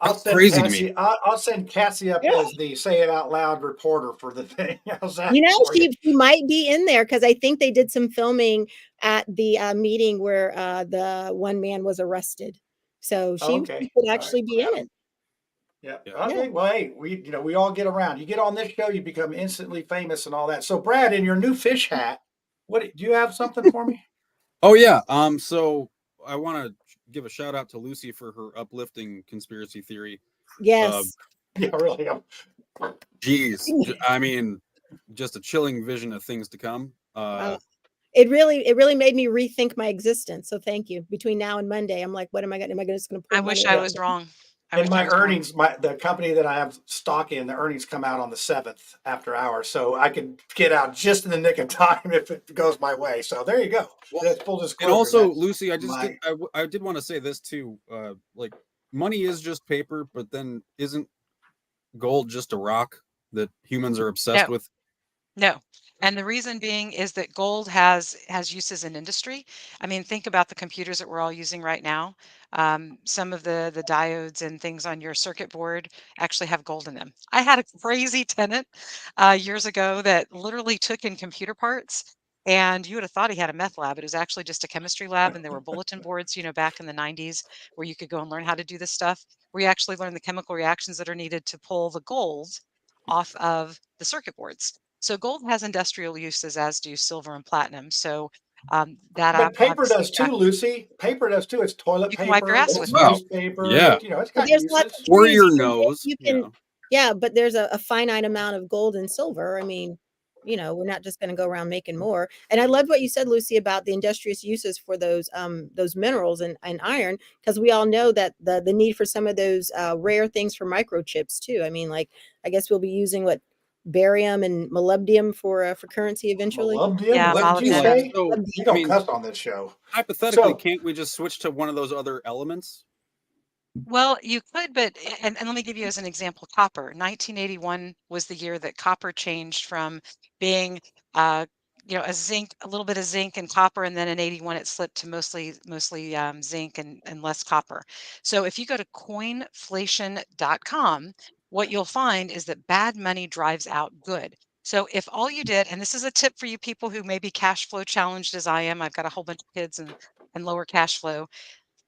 I'll send Cassie up as the say it out loud reporter for the thing. How's that? She might be in there, because I think they did some filming at the meeting where the one man was arrested. So she could actually be in it. Yeah. Okay. Well, hey, we all get around. You get on this show, you become instantly famous and all that. So, Brad, in your new fish hat, do you have something for me? Oh yeah. So I want to give a shout out to Lucy for her uplifting conspiracy theory. Yes. Yeah, really. Geez. I mean, just a chilling vision of things to come. It really made me rethink my existence. So thank you. Between now and Monday, I'm like, what am I going to? Am I just going to? I wish I was wrong. And my earnings, the company that I have stock in, the earnings come out on the 7th after hours, so I can get out just in the nick of time if it goes my way. So there you go. That's full disclosure. And also, Lucy, I did want to say this too. Like, money is just paper, but then isn't gold just a rock that humans are obsessed with? No. And the reason being is that gold has uses in industry. I mean, think about the computers that we're all using right now. Some of the diodes and things on your circuit board actually have gold in them. I had a crazy tenant years ago that literally took in computer parts, and you would have thought he had a meth lab. It was actually just a chemistry lab, and there were bulletin boards, back in the 90s where you could go and learn how to do this stuff, where you actually learn the chemical reactions that are needed to pull the gold off of the circuit boards. So gold has industrial uses, as do silver and platinum. So That But paper obviously does too, Lucy. Paper does too. It's toilet You can wipe your paper, ass it's with Wow. newspaper, Yeah. it's But got there's lots uses. of Or ways your you nose. can yeah, but there's a finite amount of gold and silver. I mean, we're not just going to go around making more. And I love what you said, Lucy, about the industrious uses for those minerals and iron, because we all know that the need for some of those rare things for microchips too. I mean, like I guess we'll be using what barium and molybdenum for currency eventually. Molybdenum? Yeah, What did you Well, say? so You I don't mean, cuss on this show. hypothetically, So can't we just switch to one of those other elements? Well, you could, but and let me give you as an example, copper. 1981 was the year that copper changed from being a little bit of zinc and copper, and then in 81 it slipped to mostly zinc and less copper. So if you go to coinflation.com, what you'll find is that bad money drives out good. So if all you did, and this is a tip for you people who may be cash flow challenged as I am, I've got a whole bunch of kids and lower cash flow.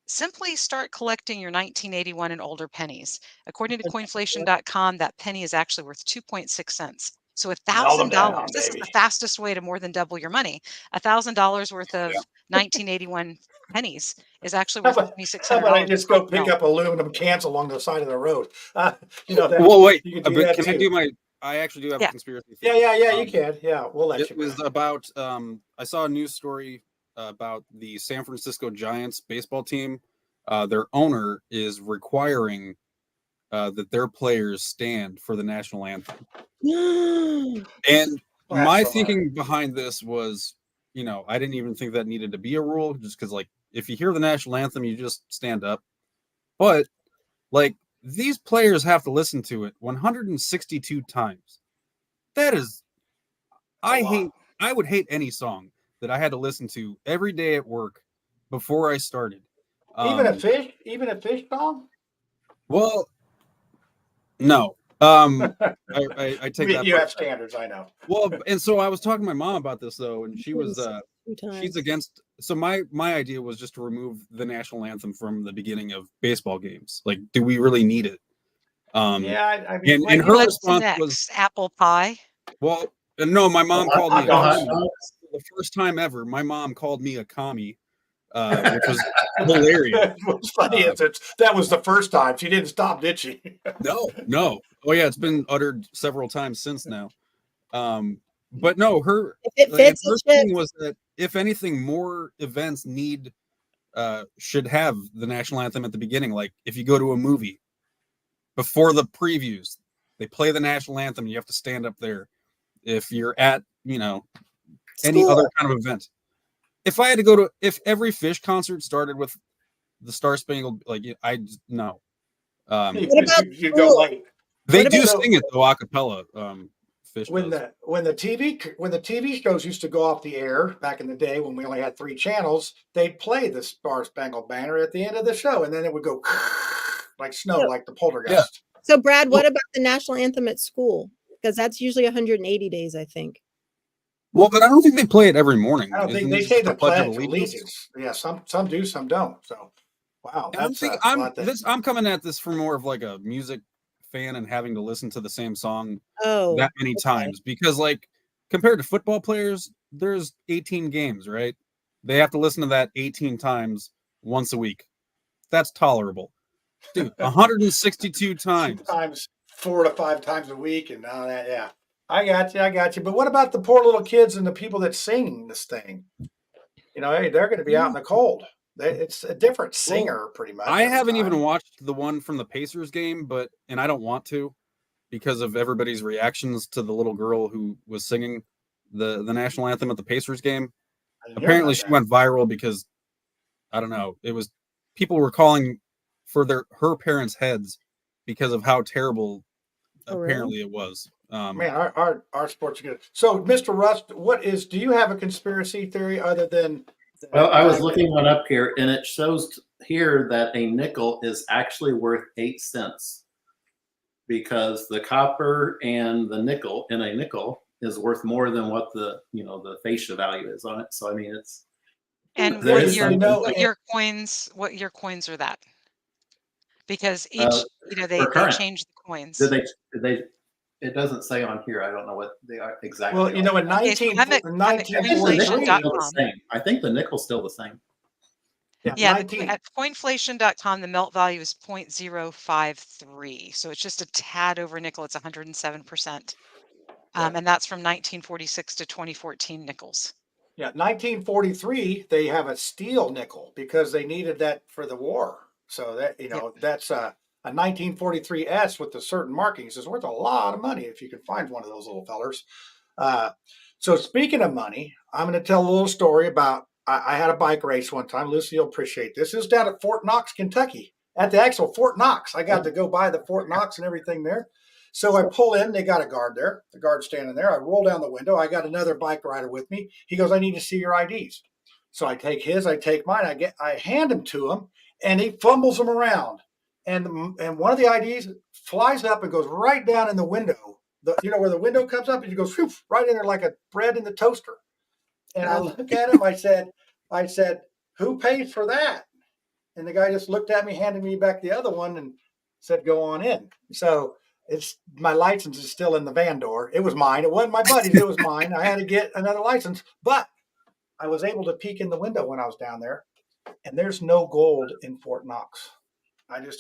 Simply start collecting your 1981 and older pennies. According to coinflation.com, that penny is actually worth 2.6 cents. So melt them $1,000, down, this is the baby. fastest way to more than double your money. $1,000 worth of 1981 pennies is actually How worth about, how about I $2,600 just of go paper pick melt. up aluminum cans along the side of the road? That Well, wait, you can do but that can I too. do my? I actually do have a Yeah. conspiracy Yeah, theory. you can. Yeah, we'll let It you. was about. I saw a news story about the San Francisco Giants baseball team. Their owner is requiring that their players stand for the national anthem. And my thinking behind this was, I didn't even think that needed to be a rule, just because, like, if you hear the national anthem, you just stand up. But, like, these players have to listen to it 162 times. That is, I would hate any song that I had to listen to every day at work before I started. Even a fish song? Well, no. I take that You part have back. standards, I know. Well, and so I was talking to my mom about this though, and she was she's times. against. So my idea was just to remove the national anthem from the beginning of baseball games. Like, do we really need it? Yeah, I mean, And her What's response was, next? Apple pie? well, no, my mom called me a dogs. commie. The first time ever, my mom called me a commie, which was hilarious. What's funny is that was the first time. She didn't stop, did she? No. Oh yeah, it's been uttered several times since now. But no, her If it fits, her it thing fits. was that if anything, more events should have the national anthem at the beginning. Like if you go to a movie, before the previews, they play the national anthem. You have to stand up there. If you're at any other kind of event, if I had to go to, if every Fish concert started with the Star Spangled, like no. What about you go late. They What do about- sing it though, a cappella. Fish when does. the TV shows used to go off the air back in the day when we only had 3 channels, they'd play the Star Spangled Banner at the end of the show, and then it would go like snow, like the poltergeist. So, Brad, what about the national anthem at school? Because that's usually 180 days, I think. Well, but I don't think they play it every morning. I don't think Isn't they it say just the Pledge of Allegiance. Yeah, some do, some don't. So, wow, And that's I'm coming at this from more of like a music fan and having to listen to the same song Oh, that many times, because like compared to football players, there's 18 games, right? They have to listen to that 18 times once a week. That's tolerable. Dude, 162 times. sometimes 4 to 5 times a week, and all that. Yeah, I got you. But what about the poor little kids and the people that sing this thing? Hey, they're going to be out in the cold. It's a different singer, pretty much. I haven't even watched the one from the Pacers game, and I don't want to because of everybody's reactions to the little girl who was singing the national anthem at the Pacers game. Apparently, she went viral because I don't know. It was people were calling for her parents' heads because of how terrible apparently it was. Man, our sports are good. So, Mr. Rust, do you have a conspiracy theory other than? Well, I was looking one up here, and it shows here that a nickel is actually worth 8 cents because the copper and the nickel in a nickel is worth more than what the fascia value is on it. So I mean, it's And what your coins are that? Because each they current. change the coins. Did they It doesn't say on here. I don't know what they are exactly. Well, in Okay, so I'm at 1943, coinflation.com. I think the nickel's still the same. Yeah, at coinflation.com, the melt value is 0.053. So it's just a tad over nickel. It's 107%. And that's from 1946 to 2014 nickels. Yeah, 1943, they have a steel nickel because they needed that for the war. So that, that's a 1943S with the certain markings is worth a lot of money if you can find one of those little fellers. So speaking of money, I'm going to tell a little story about, I had a bike race one time. Lucy will appreciate this. It was down at Fort Knox, Kentucky, at the actual Fort Knox. I got to go by the Fort Knox and everything there. So I pull in, they got a guard there, the guard standing there. I roll down the window. I got another bike rider with me. He goes, I need to see your IDs. So I take his, I take mine, I hand them to him, and he fumbles them around. And one of the IDs flies up and goes right down in the window. Where the window comes up, and he goes right in there like a bread in the toaster. And I look at him, I said, who pays for that? And the guy just looked at me, handed me back the other one, and said, go on in. So my license is still in the van door. It was mine. It wasn't my buddy's. It was mine. I had to get another license, but I was able to peek in the window when I was down there, and there's no gold in Fort Knox.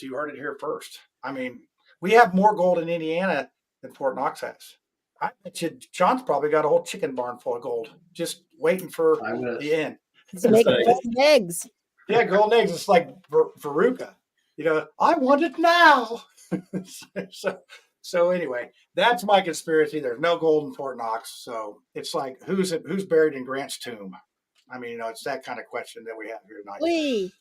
You heard it here first. I mean, we have more gold in Indiana than Fort Knox has. I bet you John's probably got a whole chicken barn full of gold, just waiting for the end. He's making golden eggs. Yeah, golden eggs. It's like Veruca. I want it now. So anyway, that's my conspiracy. There's no gold in Fort Knox. So it's like, who's buried in Grant's tomb? I mean, it's that kind of question that we have here tonight.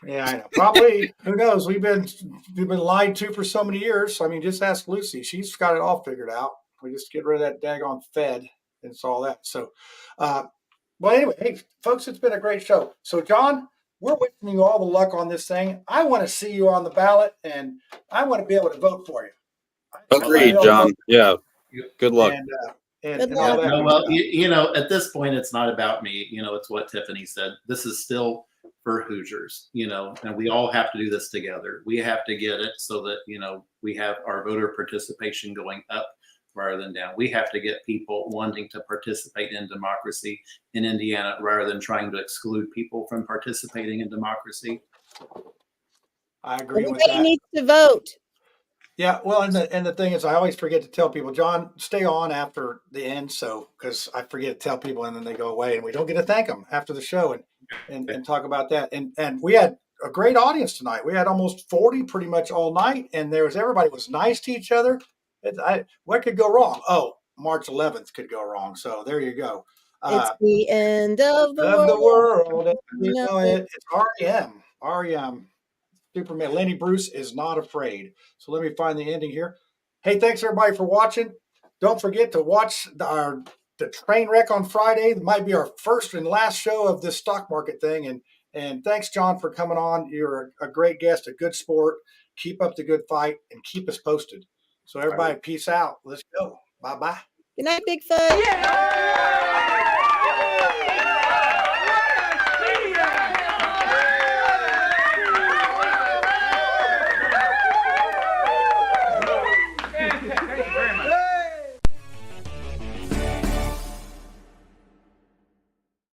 Yeah, I know. Probably, who knows? We've been lied to for so many years. I mean, just ask Lucy. She's got it all figured out. We just get rid of that daggone Fed and it's all that. So, well, anyway, hey, folks, it's been a great show. So, John, we're wishing you all the luck on this thing. I want to see you on the ballot, and I want to be able to vote for you. Agreed, John. Yeah. Good luck. Well, at this point, it's not about me. It's what Tiffany said. This is still for Hoosiers, and we all have to do this together. We have to get it so that, we have our voter participation going up rather than down. We have to get people wanting to participate in democracy in Indiana rather than trying to exclude people from participating in democracy. I agree with that. Everybody needs to vote. Yeah, well, and the thing is, I always forget to tell people, John, stay on after the end, because I forget to tell people, and then they go away, and we don't get to thank them after the show and talk about that. And we had a great audience tonight. We had almost 40 pretty much all night, and everybody was nice to each other. What could go wrong? Oh, March 11th could go wrong. So there you go. It's the end of the world. It's REM. REM. Superman. Lenny Bruce is not afraid. So let me find the ending here. Hey, thanks everybody for watching. Don't forget to watch the train wreck on Friday. It might be our first and last show of this stock market thing. And thanks, John, for coming on. You're a great guest, a good sport. Keep up the good fight and keep us posted. So everybody, peace out. Let's go. Bye-bye. Good night, Bigfoot. Yeah!